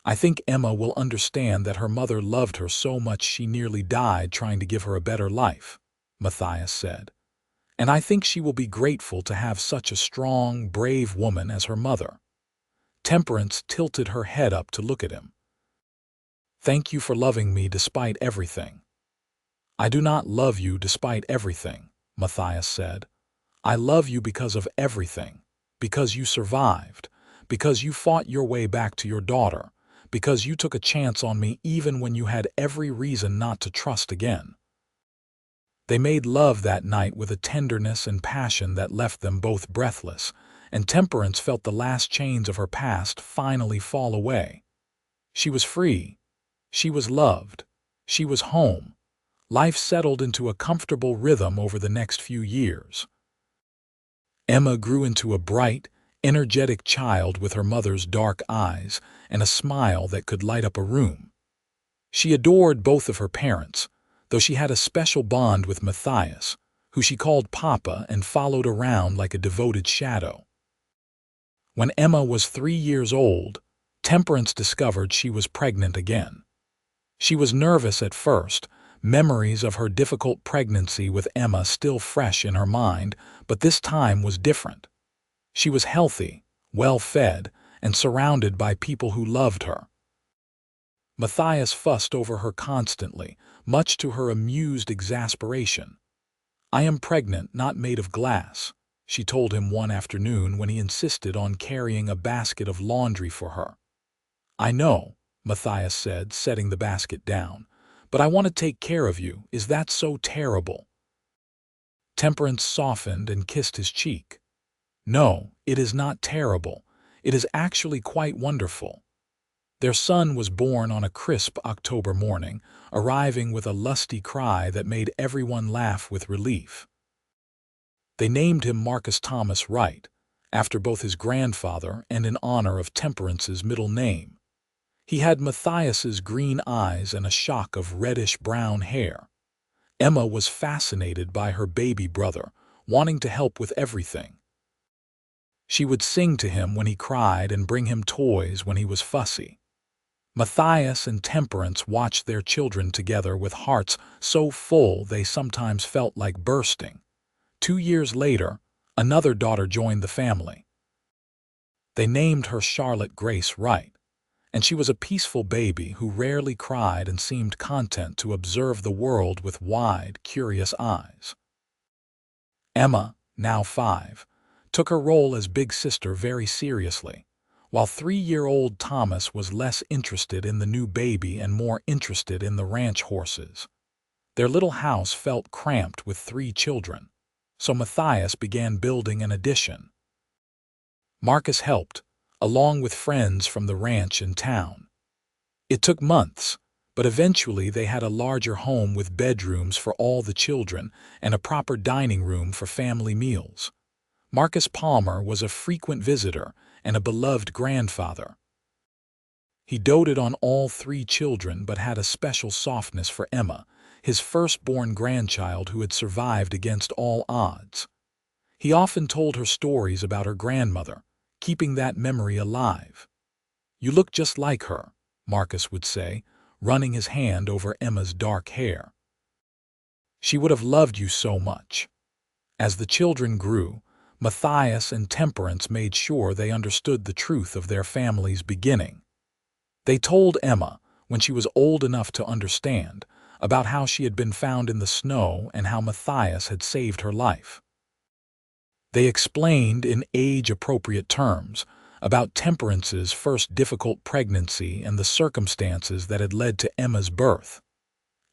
I think Emma will understand that her mother loved her so much she nearly died trying to give her a better life, Matthias said. And I think she will be grateful to have such a strong, brave woman as her mother. Temperance tilted her head up to look at him. Thank you for loving me despite everything. I do not love you despite everything, Matthias said. I love you because of everything, because you survived, because you fought your way back to your daughter, because you took a chance on me even when you had every reason not to trust again. They made love that night with a tenderness and passion that left them both breathless, and Temperance felt the last chains of her past finally fall away. She was free. She was loved. She was home. Life settled into a comfortable rhythm over the next few years. Emma grew into a bright, energetic child with her mother's dark eyes and a smile that could light up a room. She adored both of her parents, though she had a special bond with Matthias, who she called Papa and followed around like a devoted shadow. When Emma was 3 years old, Temperance discovered she was pregnant again. She was nervous at first, memories of her difficult pregnancy with Emma still fresh in her mind, but this time was different. She was healthy, well-fed, and surrounded by people who loved her. Matthias fussed over her constantly, much to her amused exasperation. "I am pregnant, not made of glass," she told him one afternoon when he insisted on carrying a basket of laundry for her. "I know," Matthias said, setting the basket down, "but I want to take care of you. Is that so terrible?" Temperance softened and kissed his cheek. "No, it is not terrible. It is actually quite wonderful." Their son was born on a crisp October morning, arriving with a lusty cry that made everyone laugh with relief. They named him Marcus Thomas Wright, after both his grandfather and in honor of Temperance's middle name. He had Matthias's green eyes and a shock of reddish-brown hair. Emma was fascinated by her baby brother, wanting to help with everything. She would sing to him when he cried and bring him toys when he was fussy. Matthias and Temperance watched their children together with hearts so full they sometimes felt like bursting. 2 years later, another daughter joined the family. They named her Charlotte Grace Wright, and she was a peaceful baby who rarely cried and seemed content to observe the world with wide, curious eyes. Emma, now 5, took her role as big sister very seriously, while 3-year-old Thomas was less interested in the new baby and more interested in the ranch horses. Their little house felt cramped with 3 children, so Matthias began building an addition. Marcus helped, along with friends from the ranch in town. It took months, but eventually they had a larger home with bedrooms for all the children and a proper dining room for family meals. Marcus Palmer was a frequent visitor and a beloved grandfather. He doted on all 3 children but had a special softness for Emma, his firstborn grandchild who had survived against all odds. He often told her stories about her grandmother, keeping that memory alive. "You look just like her," Marcus would say, running his hand over Emma's dark hair. "She would have loved you so much." As the children grew, Matthias and Temperance made sure they understood the truth of their family's beginning. They told Emma, when she was old enough to understand, about how she had been found in the snow and how Matthias had saved her life. They explained in age-appropriate terms about Temperance's first difficult pregnancy and the circumstances that had led to Emma's birth.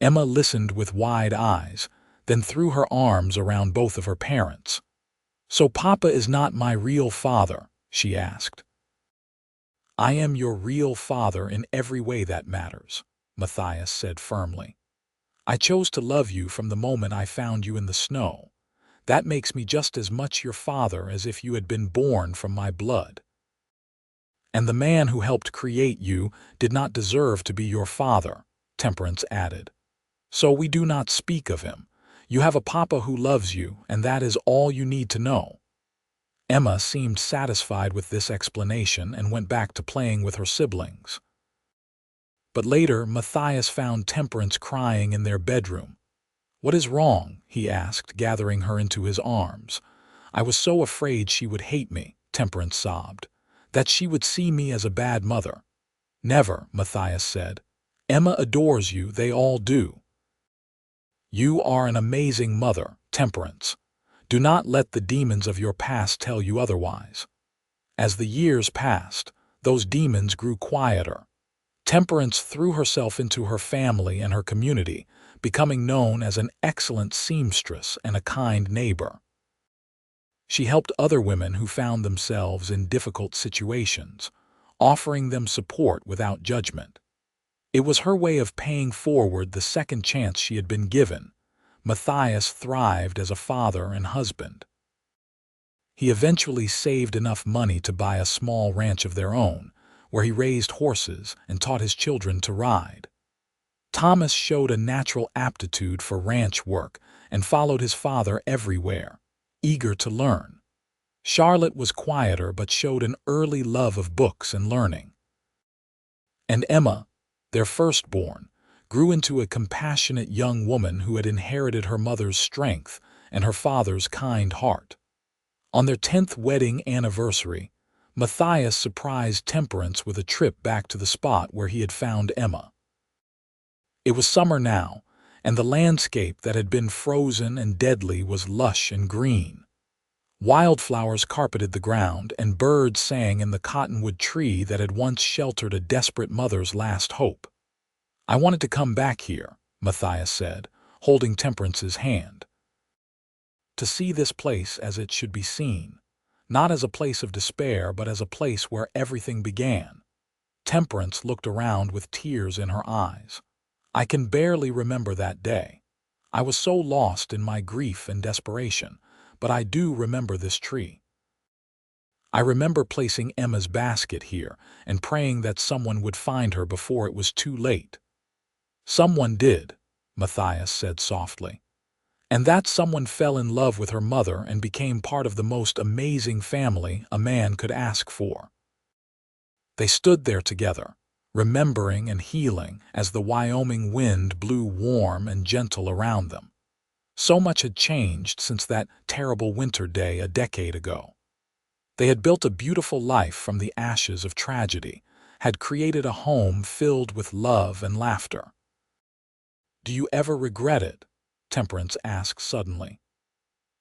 Emma listened with wide eyes, then threw her arms around both of her parents. "So Papa is not my real father?" she asked. "I am your real father in every way that matters," Matthias said firmly. "I chose to love you from the moment I found you in the snow. That makes me just as much your father as if you had been born from my blood. And the man who helped create you did not deserve to be your father," Temperance added. "So we do not speak of him. You have a papa who loves you, and that is all you need to know." Emma seemed satisfied with this explanation and went back to playing with her siblings. But later, Matthias found Temperance crying in their bedroom. "What is wrong?" he asked, gathering her into his arms. "I was so afraid she would hate me," Temperance sobbed, "that she would see me as a bad mother." "Never," Matthias said. "Emma adores you, they all do." "You are an amazing mother, Temperance. Do not let the demons of your past tell you otherwise." As the years passed, those demons grew quieter. Temperance threw herself into her family and her community, becoming known as an excellent seamstress and a kind neighbor. She helped other women who found themselves in difficult situations, offering them support without judgment. It was her way of paying forward the second chance she had been given. Matthias thrived as a father and husband. He eventually saved enough money to buy a small ranch of their own, where he raised horses and taught his children to ride. Thomas showed a natural aptitude for ranch work and followed his father everywhere, eager to learn. Charlotte was quieter but showed an early love of books and learning. And Emma, their firstborn, grew into a compassionate young woman who had inherited her mother's strength and her father's kind heart. On their 10th wedding anniversary, Matthias surprised Temperance with a trip back to the spot where he had found Emma. It was summer now, and the landscape that had been frozen and deadly was lush and green. Wildflowers carpeted the ground, and birds sang in the cottonwood tree that had once sheltered a desperate mother's last hope. "I wanted to come back here," Matthias said, holding Temperance's hand. "To see this place as it should be seen, not as a place of despair, but as a place where everything began." Temperance looked around with tears in her eyes. "I can barely remember that day. I was so lost in my grief and desperation, but I do remember this tree. I remember placing Emma's basket here and praying that someone would find her before it was too late." "Someone did," Matthias said softly. "And that someone fell in love with her mother and became part of the most amazing family a man could ask for." They stood there together, remembering and healing as the Wyoming wind blew warm and gentle around them. So much had changed since that terrible winter day a decade ago. They had built a beautiful life from the ashes of tragedy, had created a home filled with love and laughter. "Do you ever regret it?" Temperance asked suddenly.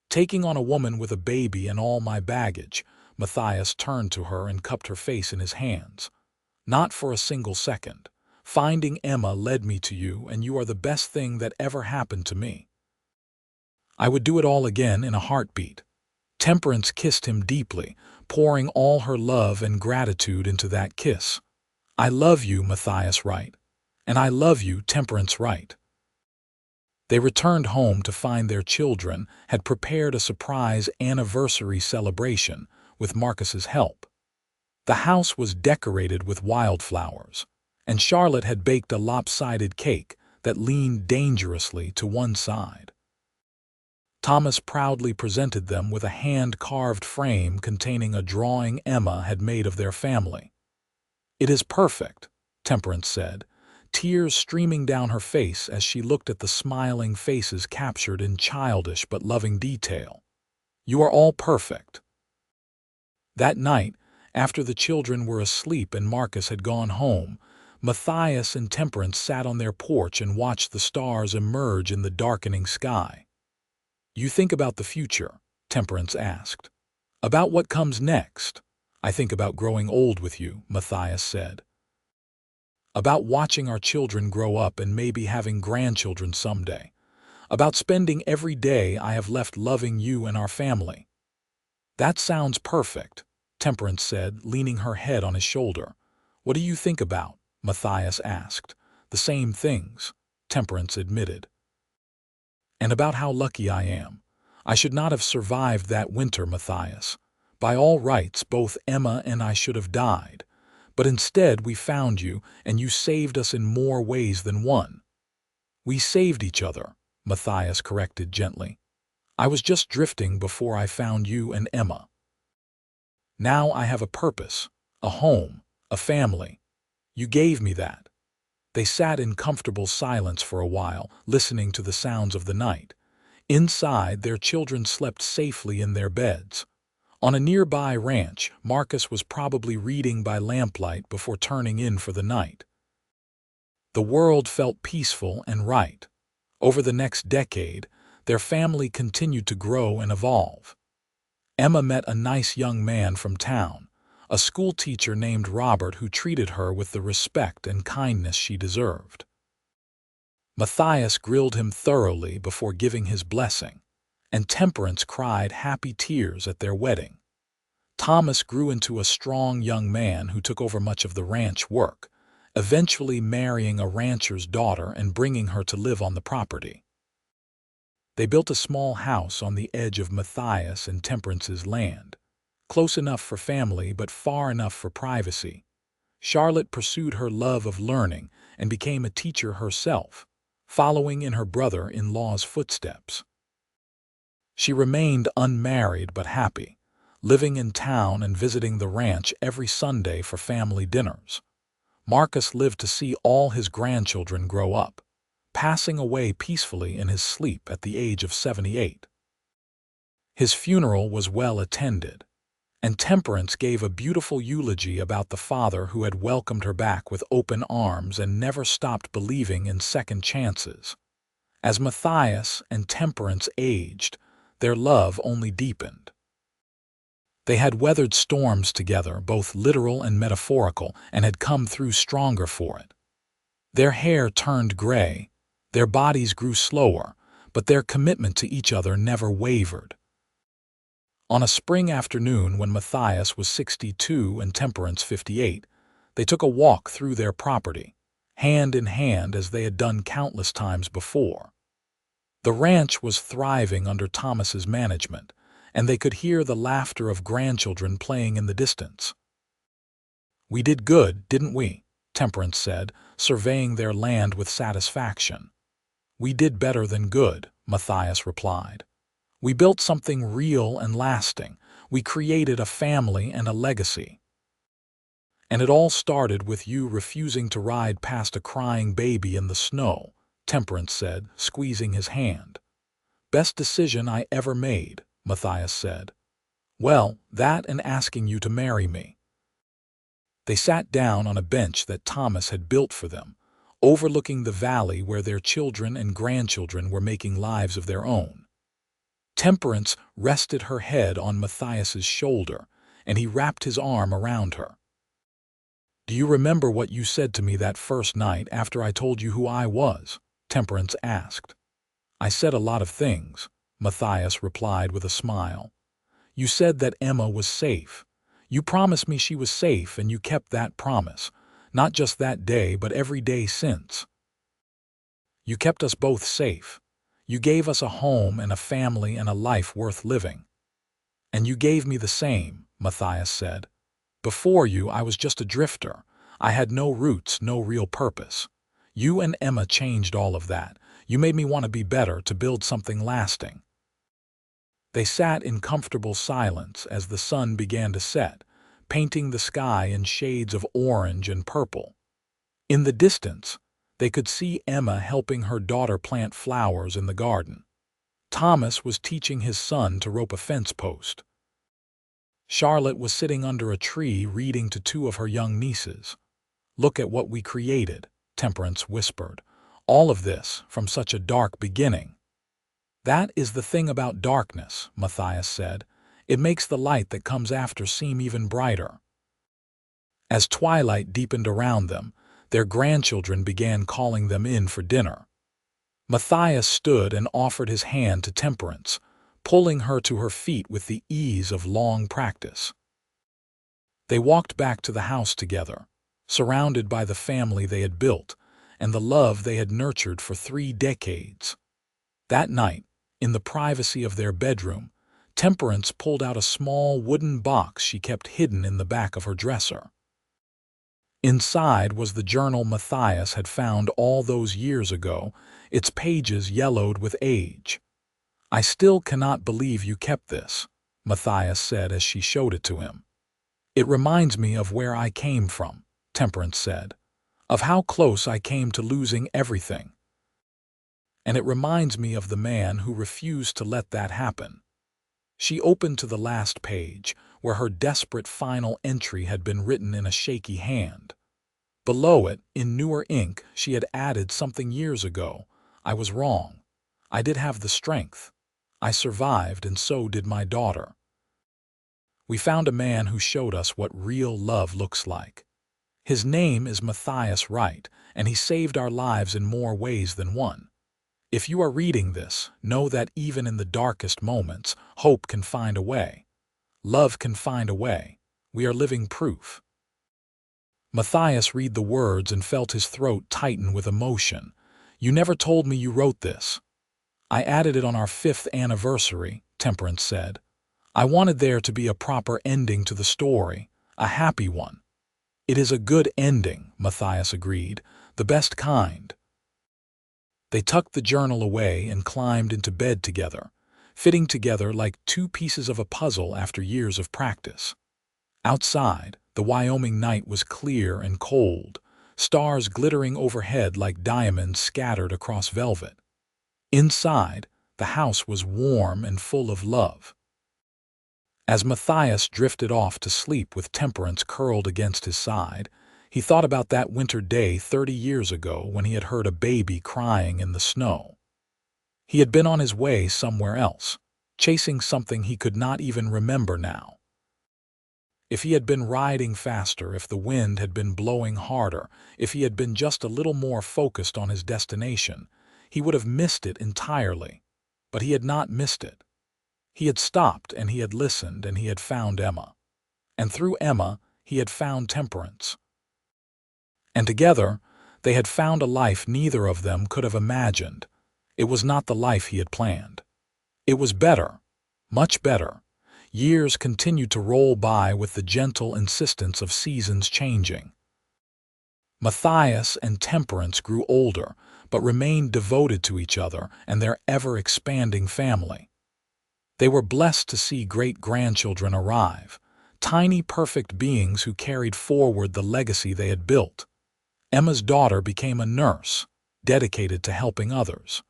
"Taking on a woman with a baby and all my baggage," Matthias turned to her and cupped her face in his hands. "Not for a single second. Finding Emma led me to you, and you are the best thing that ever happened to me. I would do it all again in a heartbeat." Temperance kissed him deeply, pouring all her love and gratitude into that kiss. "I love you, Matthias Wright. And I love you, Temperance Wright." They returned home to find their children had prepared a surprise anniversary celebration with Marcus's help. The house was decorated with wildflowers, and Charlotte had baked a lopsided cake that leaned dangerously to one side. Thomas proudly presented them with a hand-carved frame containing a drawing Emma had made of their family. "It is perfect," Temperance said, tears streaming down her face as she looked at the smiling faces captured in childish but loving detail. "You are all perfect." That night, after the children were asleep and Marcus had gone home, Matthias and Temperance sat on their porch and watched the stars emerge in the darkening sky. "You think about the future?" Temperance asked. "About what comes next?" "I think about growing old with you," Matthias said. "About watching our children grow up and maybe having grandchildren someday. About spending every day I have left loving you and our family." "That sounds perfect," Temperance said, leaning her head on his shoulder. "What do you think about?" Matthias asked. "The same things," Temperance admitted. "And about how lucky I am. I should not have survived that winter, Matthias. By all rights, both Emma and I should have died. But instead we found you, and you saved us in more ways than one." "We saved each other," Matthias corrected gently. "I was just drifting before I found you and Emma. Now I have a purpose, a home, a family. You gave me that." They sat in comfortable silence for a while, listening to the sounds of the night. Inside, their children slept safely in their beds. On a nearby ranch, Marcus was probably reading by lamplight before turning in for the night. The world felt peaceful and right. Over the next decade, their family continued to grow and evolve. Emma met a nice young man from town, a school teacher named Robert who treated her with the respect and kindness she deserved. Matthias grilled him thoroughly before giving his blessing, and Temperance cried happy tears at their wedding. Thomas grew into a strong young man who took over much of the ranch work, eventually marrying a rancher's daughter and bringing her to live on the property. They built a small house on the edge of Matthias and Temperance's land, close enough for family but far enough for privacy. Charlotte pursued her love of learning, and became a teacher herself, following in her brother-in-law's footsteps. She remained unmarried but happy, living in town and visiting the ranch every Sunday for family dinners. Marcus lived to see all his grandchildren grow up, passing away peacefully in his sleep at the age of 78. His funeral was well attended, and Temperance gave a beautiful eulogy about the father who had welcomed her back with open arms and never stopped believing in second chances. As Matthias and Temperance aged, their love only deepened. They had weathered storms together, both literal and metaphorical, and had come through stronger for it. Their hair turned gray, their bodies grew slower, but their commitment to each other never wavered. On a spring afternoon when Matthias was 62 and Temperance 58, they took a walk through their property, hand in hand as they had done countless times before. The ranch was thriving under Thomas's management, and they could hear the laughter of grandchildren playing in the distance. "We did good, didn't we?" Temperance said, surveying their land with satisfaction. "We did better than good," Matthias replied. "We built something real and lasting. We created a family and a legacy." "And it all started with you refusing to ride past a crying baby in the snow," Temperance said, squeezing his hand. "Best decision I ever made," Matthias said. "Well, that and asking you to marry me." They sat down on a bench that Thomas had built for them, overlooking the valley where their children and grandchildren were making lives of their own. Temperance rested her head on Matthias's shoulder, and he wrapped his arm around her. "Do you remember what you said to me that first night after I told you who I was?" Temperance asked. "I said a lot of things," Matthias replied with a smile. "You said that Emma was safe. You promised me she was safe, and you kept that promise, not just that day but every day since. You kept us both safe. You gave us a home and a family and a life worth living." "And you gave me the same," Matthias said. "Before you, I was just a drifter. I had no roots, no real purpose. You and Emma changed all of that. You made me want to be better, to build something lasting." They sat in comfortable silence as the sun began to set, painting the sky in shades of orange and purple. In the distance, they could see Emma helping her daughter plant flowers in the garden. Thomas was teaching his son to rope a fence post. Charlotte was sitting under a tree reading to two of her young nieces. "Look at what we created," Temperance whispered. "All of this from such a dark beginning." "That is the thing about darkness," Matthias said. "It makes the light that comes after seem even brighter." As twilight deepened around them, their grandchildren began calling them in for dinner. Matthias stood and offered his hand to Temperance, pulling her to her feet with the ease of long practice. They walked back to the house together, surrounded by the family they had built and the love they had nurtured for 3 decades. That night, in the privacy of their bedroom, Temperance pulled out a small wooden box she kept hidden in the back of her dresser. Inside was the journal Matthias had found all those years ago, its pages yellowed with age. "I still cannot believe you kept this," Matthias said as she showed it to him. "It reminds me of where I came from," Temperance said, "of how close I came to losing everything. And it reminds me of the man who refused to let that happen." She opened to the last page, where her desperate final entry had been written in a shaky hand. Below it, in newer ink, she had added something years ago. "I was wrong. I did have the strength. I survived, and so did my daughter. We found a man who showed us what real love looks like. His name is Matthias Wright, and he saved our lives in more ways than one. If you are reading this, know that even in the darkest moments, hope can find a way. Love can find a way. We are living proof." Matthias read the words and felt his throat tighten with emotion. "You never told me you wrote this." "I added it on our 5th anniversary," Temperance said. "I wanted there to be a proper ending to the story, a happy one." "It is a good ending," Matthias agreed. The best kind. They tucked the journal away and climbed into bed together, fitting together like two pieces of a puzzle after years of practice. Outside, the Wyoming night was clear and cold, stars glittering overhead like diamonds scattered across velvet. Inside, the house was warm and full of love. As Matthias drifted off to sleep with Temperance curled against his side, he thought about that winter day 30 years ago when he had heard a baby crying in the snow. He had been on his way somewhere else, chasing something he could not even remember now. If he had been riding faster, if the wind had been blowing harder, if he had been just a little more focused on his destination, he would have missed it entirely. But he had not missed it. He had stopped and he had listened and he had found Emma. And through Emma, he had found Temperance. And together, they had found a life neither of them could have imagined. It was not the life he had planned. It was better, much better. Years continued to roll by with the gentle insistence of seasons changing. Matthias and Temperance grew older, but remained devoted to each other and their ever-expanding family. They were blessed to see great-grandchildren arrive, tiny perfect beings who carried forward the legacy they had built. Emma's daughter became a nurse, dedicated to helping others.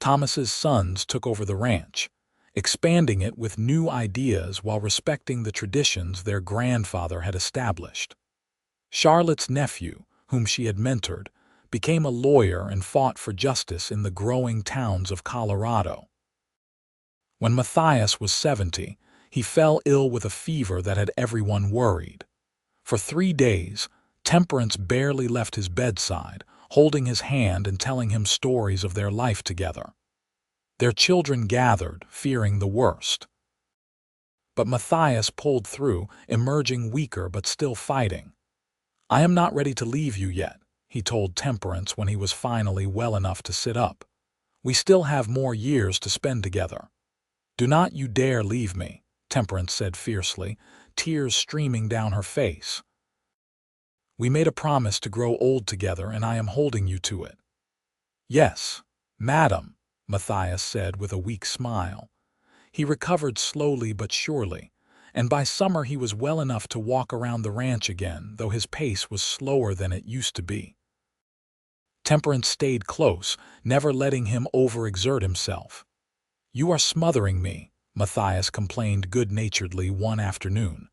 Thomas's sons took over the ranch, expanding it with new ideas while respecting the traditions their grandfather had established. Charlotte's nephew, whom she had mentored, became a lawyer and fought for justice in the growing towns of Colorado. When Matthias was 70, he fell ill with a fever that had everyone worried. For 3 days, Temperance barely left his bedside, holding his hand and telling him stories of their life together. Their children gathered, fearing the worst. But Matthias pulled through, emerging weaker but still fighting. "I am not ready to leave you yet," he told Temperance when he was finally well enough to sit up. "We still have more years to spend together." "Do not you dare leave me," Temperance said fiercely, tears streaming down her face. "We made a promise to grow old together, and I am holding you to it." "Yes, madam," Matthias said with a weak smile. He recovered slowly but surely, and by summer he was well enough to walk around the ranch again, though his pace was slower than it used to be. Temperance stayed close, never letting him overexert himself. "You are smothering me," Matthias complained good-naturedly one afternoon.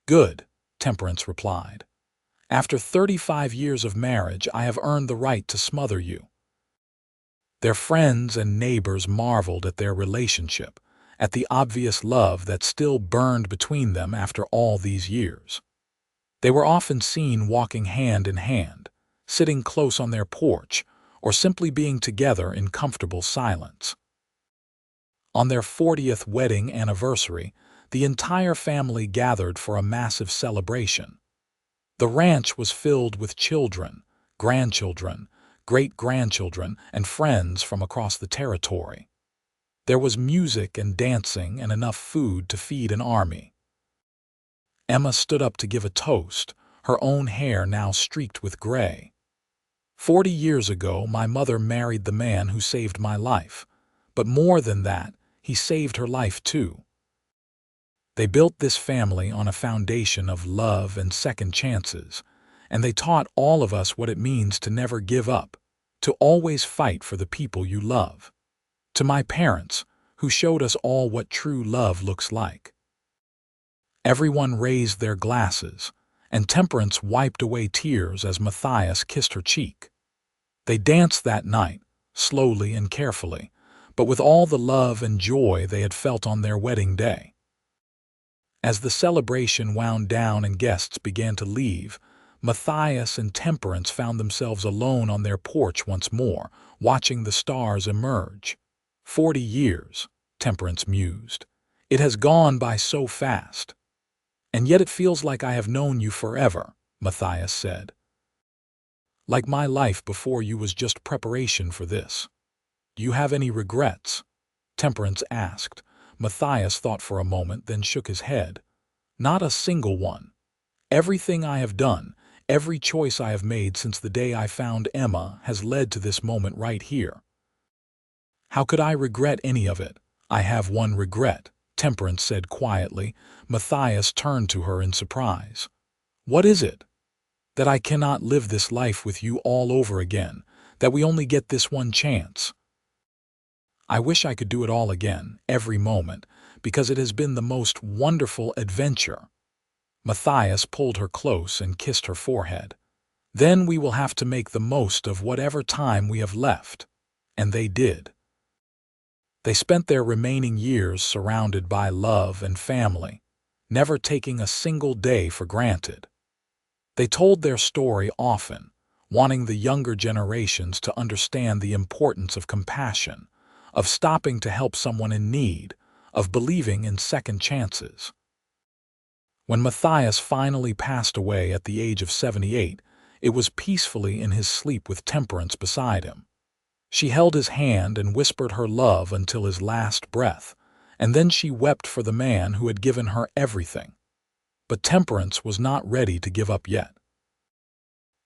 "Good," Temperance replied. "After 35 years of marriage, I have earned the right to smother you." Their friends and neighbors marveled at their relationship, at the obvious love that still burned between them after all these years. They were often seen walking hand in hand, sitting close on their porch, or simply being together in comfortable silence. On their 40th wedding anniversary, the entire family gathered for a massive celebration. The ranch was filled with children, grandchildren, great-grandchildren, and friends from across the territory. There was music and dancing and enough food to feed an army. Emma stood up to give a toast, her own hair now streaked with gray. 40 years ago, my mother married the man who saved my life, but more than that, he saved her life too. They built this family on a foundation of love and second chances, and they taught all of us what it means to never give up, to always fight for the people you love. To my parents, who showed us all what true love looks like. Everyone raised their glasses, and Temperance wiped away tears as Matthias kissed her cheek. They danced that night, slowly and carefully, but with all the love and joy they had felt on their wedding day. As the celebration wound down and guests began to leave, Matthias and Temperance found themselves alone on their porch once more, watching the stars emerge. 40 years, Temperance mused. "It has gone by so fast." "And yet it feels like I have known you forever," Matthias said. "Like my life before you was just preparation for this." "Do you have any regrets?" Temperance asked. Matthias thought for a moment, then shook his head. "Not a single one. Everything I have done, Every choice I have made since the day I found Emma has led to this moment right here. How could I regret any of it? I have one regret, Temperance said quietly. Matthias turned to her in surprise. What is it? That I cannot live this life with you all over again, that we only get this one chance. I wish I could do it all again, every moment, because it has been the most wonderful adventure. Matthias pulled her close and kissed her forehead. Then we will have to make the most of whatever time we have left. And they did. They spent their remaining years surrounded by love and family, never taking a single day for granted. They told their story often, wanting the younger generations to understand the importance of compassion, of stopping to help someone in need, of believing in second chances. When Matthias finally passed away at the age of 78, it was peacefully in his sleep with Temperance beside him. She held his hand and whispered her love until his last breath, and then she wept for the man who had given her everything. But Temperance was not ready to give up yet.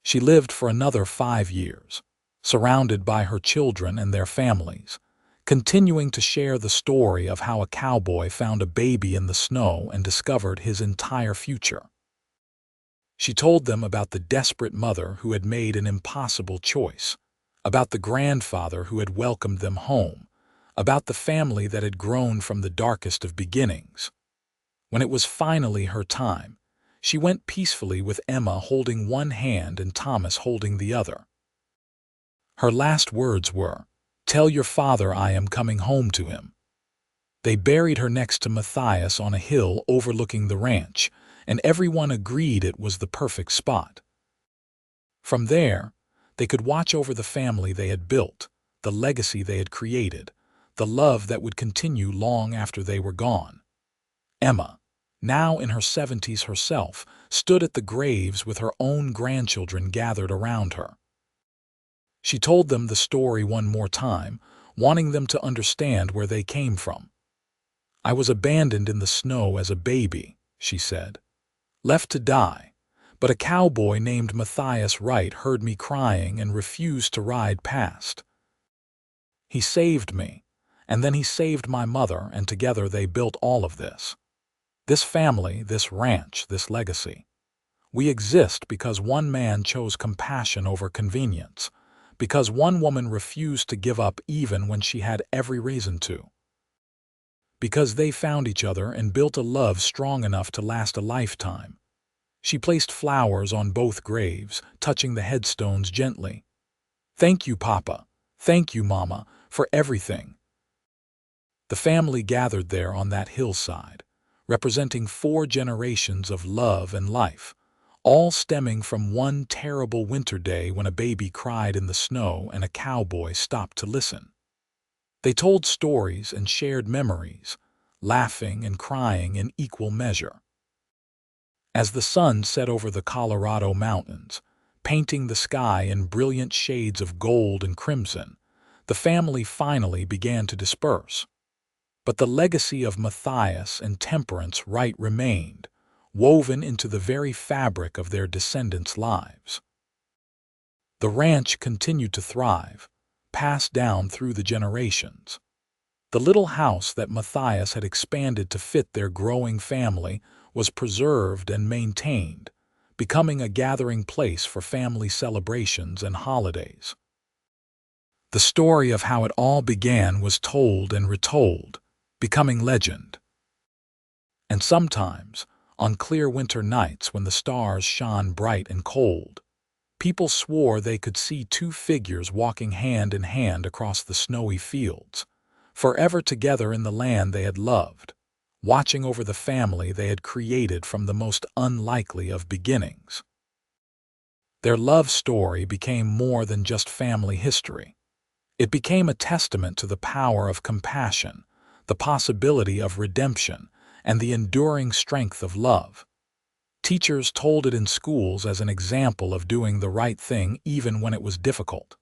She lived for another 5 years, surrounded by her children and their families, continuing to share the story of how a cowboy found a baby in the snow and discovered his entire future. She told them about the desperate mother who had made an impossible choice, about the grandfather who had welcomed them home, about the family that had grown from the darkest of beginnings. When it was finally her time, she went peacefully with Emma holding one hand and Thomas holding the other. Her last words were, "Tell your father I am coming home to him." They buried her next to Matthias on a hill overlooking the ranch, and everyone agreed it was the perfect spot. From there, they could watch over the family they had built, the legacy they had created, the love that would continue long after they were gone. Emma, now in her 70s herself, stood at the graves with her own grandchildren gathered around her. She told them the story one more time, wanting them to understand where they came from. "I was abandoned in the snow as a baby," she said, "left to die. But a cowboy named Matthias Wright heard me crying and refused to ride past. He saved me, and then he saved my mother, and together they built all of this. This family, this ranch, this legacy. We exist because one man chose compassion over convenience, because one woman refused to give up even when she had every reason to. Because they found each other and built a love strong enough to last a lifetime." She placed flowers on both graves, touching the headstones gently. "Thank you, Papa. Thank you, Mama, for everything." The family gathered there on that hillside, representing 4 generations of love and life, all stemming from one terrible winter day when a baby cried in the snow and a cowboy stopped to listen. They told stories and shared memories, laughing and crying in equal measure. As the sun set over the Colorado mountains, painting the sky in brilliant shades of gold and crimson, the family finally began to disperse. But the legacy of Matthias and Temperance Wright remained, woven into the very fabric of their descendants' lives. The ranch continued to thrive, passed down through the generations. The little house that Matthias had expanded to fit their growing family was preserved and maintained, becoming a gathering place for family celebrations and holidays. The story of how it all began was told and retold, becoming legend. And sometimes, on clear winter nights when the stars shone bright and cold, people swore they could see 2 figures walking hand in hand across the snowy fields, forever together in the land they had loved, watching over the family they had created from the most unlikely of beginnings. Their love story became more than just family history. It became a testament to the power of compassion, the possibility of redemption, and the enduring strength of love. Teachers told it in schools as an example of doing the right thing even when it was difficult.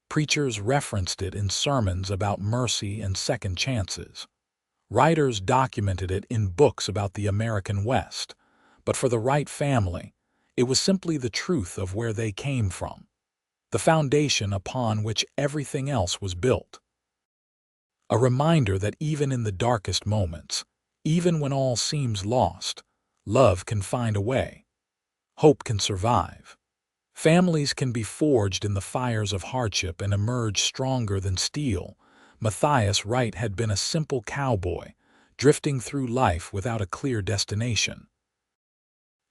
Preachers referenced it in sermons about mercy and second chances. Writers documented it in books about the American West, but for the right family, It was simply the truth of where they came from, the foundation upon which everything else was built. A reminder that even in the darkest moments, even when all seems lost, love can find a way. Hope can survive. Families can be forged in the fires of hardship and emerge stronger than steel. Matthias Wright had been a simple cowboy, drifting through life without a clear destination.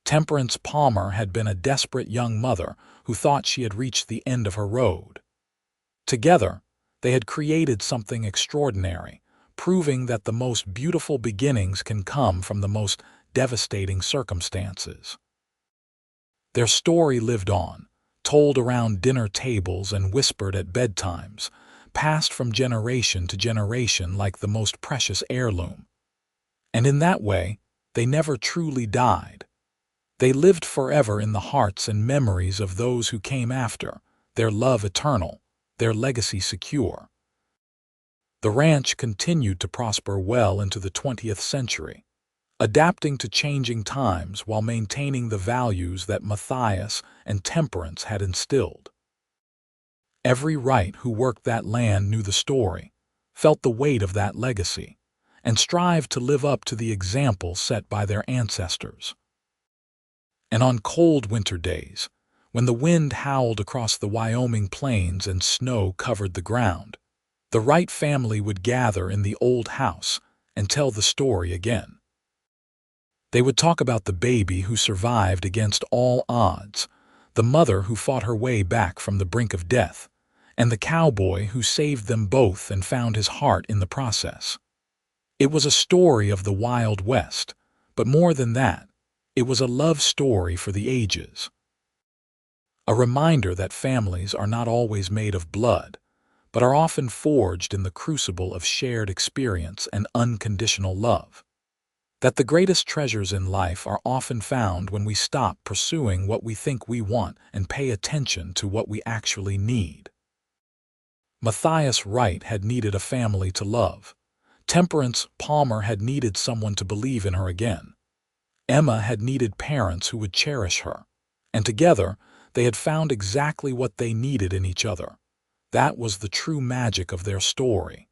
Temperance Palmer had been a desperate young mother who thought she had reached the end of her road. Together, they had created something extraordinary, proving that the most beautiful beginnings can come from the most devastating circumstances. Their story lived on, told around dinner tables and whispered at bedtimes, passed from generation to generation like the most precious heirloom. And in that way, they never truly died. They lived forever in the hearts and memories of those who came after, their love eternal, their legacy secure. The ranch continued to prosper well into the 20th century, adapting to changing times while maintaining the values that Matthias and Temperance had instilled. Every Wright who worked that land knew the story, felt the weight of that legacy, and strived to live up to the example set by their ancestors. And on cold winter days, when the wind howled across the Wyoming plains and snow covered the ground, the Wright family would gather in the old house and tell the story again. They would talk about the baby who survived against all odds, the mother who fought her way back from the brink of death, and the cowboy who saved them both and found his heart in the process. It was a story of the Wild West, but more than that, it was a love story for the ages. A reminder that families are not always made of blood, but are often forged in the crucible of shared experience and unconditional love. That the greatest treasures in life are often found when we stop pursuing what we think we want and pay attention to what we actually need. Matthias Wright had needed a family to love. Temperance Palmer had needed someone to believe in her again. Emma had needed parents who would cherish her. And together, they had found exactly what they needed in each other. That was the true magic of their story.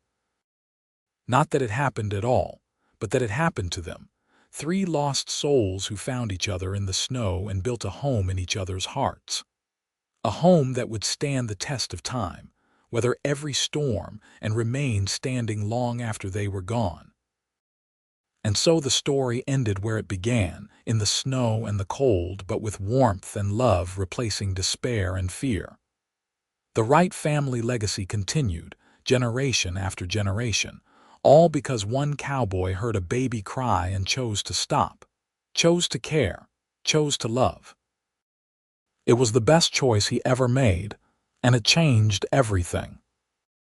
Not that it happened at all, but that it happened to them. Three lost souls who found each other in the snow and built a home in each other's hearts. A home that would stand the test of time, weather every storm, and remain standing long after they were gone. And so the story ended where it began, in the snow and the cold, but with warmth and love replacing despair and fear. The Wright family legacy continued, generation after generation, all because one cowboy heard a baby cry and chose to stop, chose to care, chose to love. It was the best choice he ever made, and it changed everything.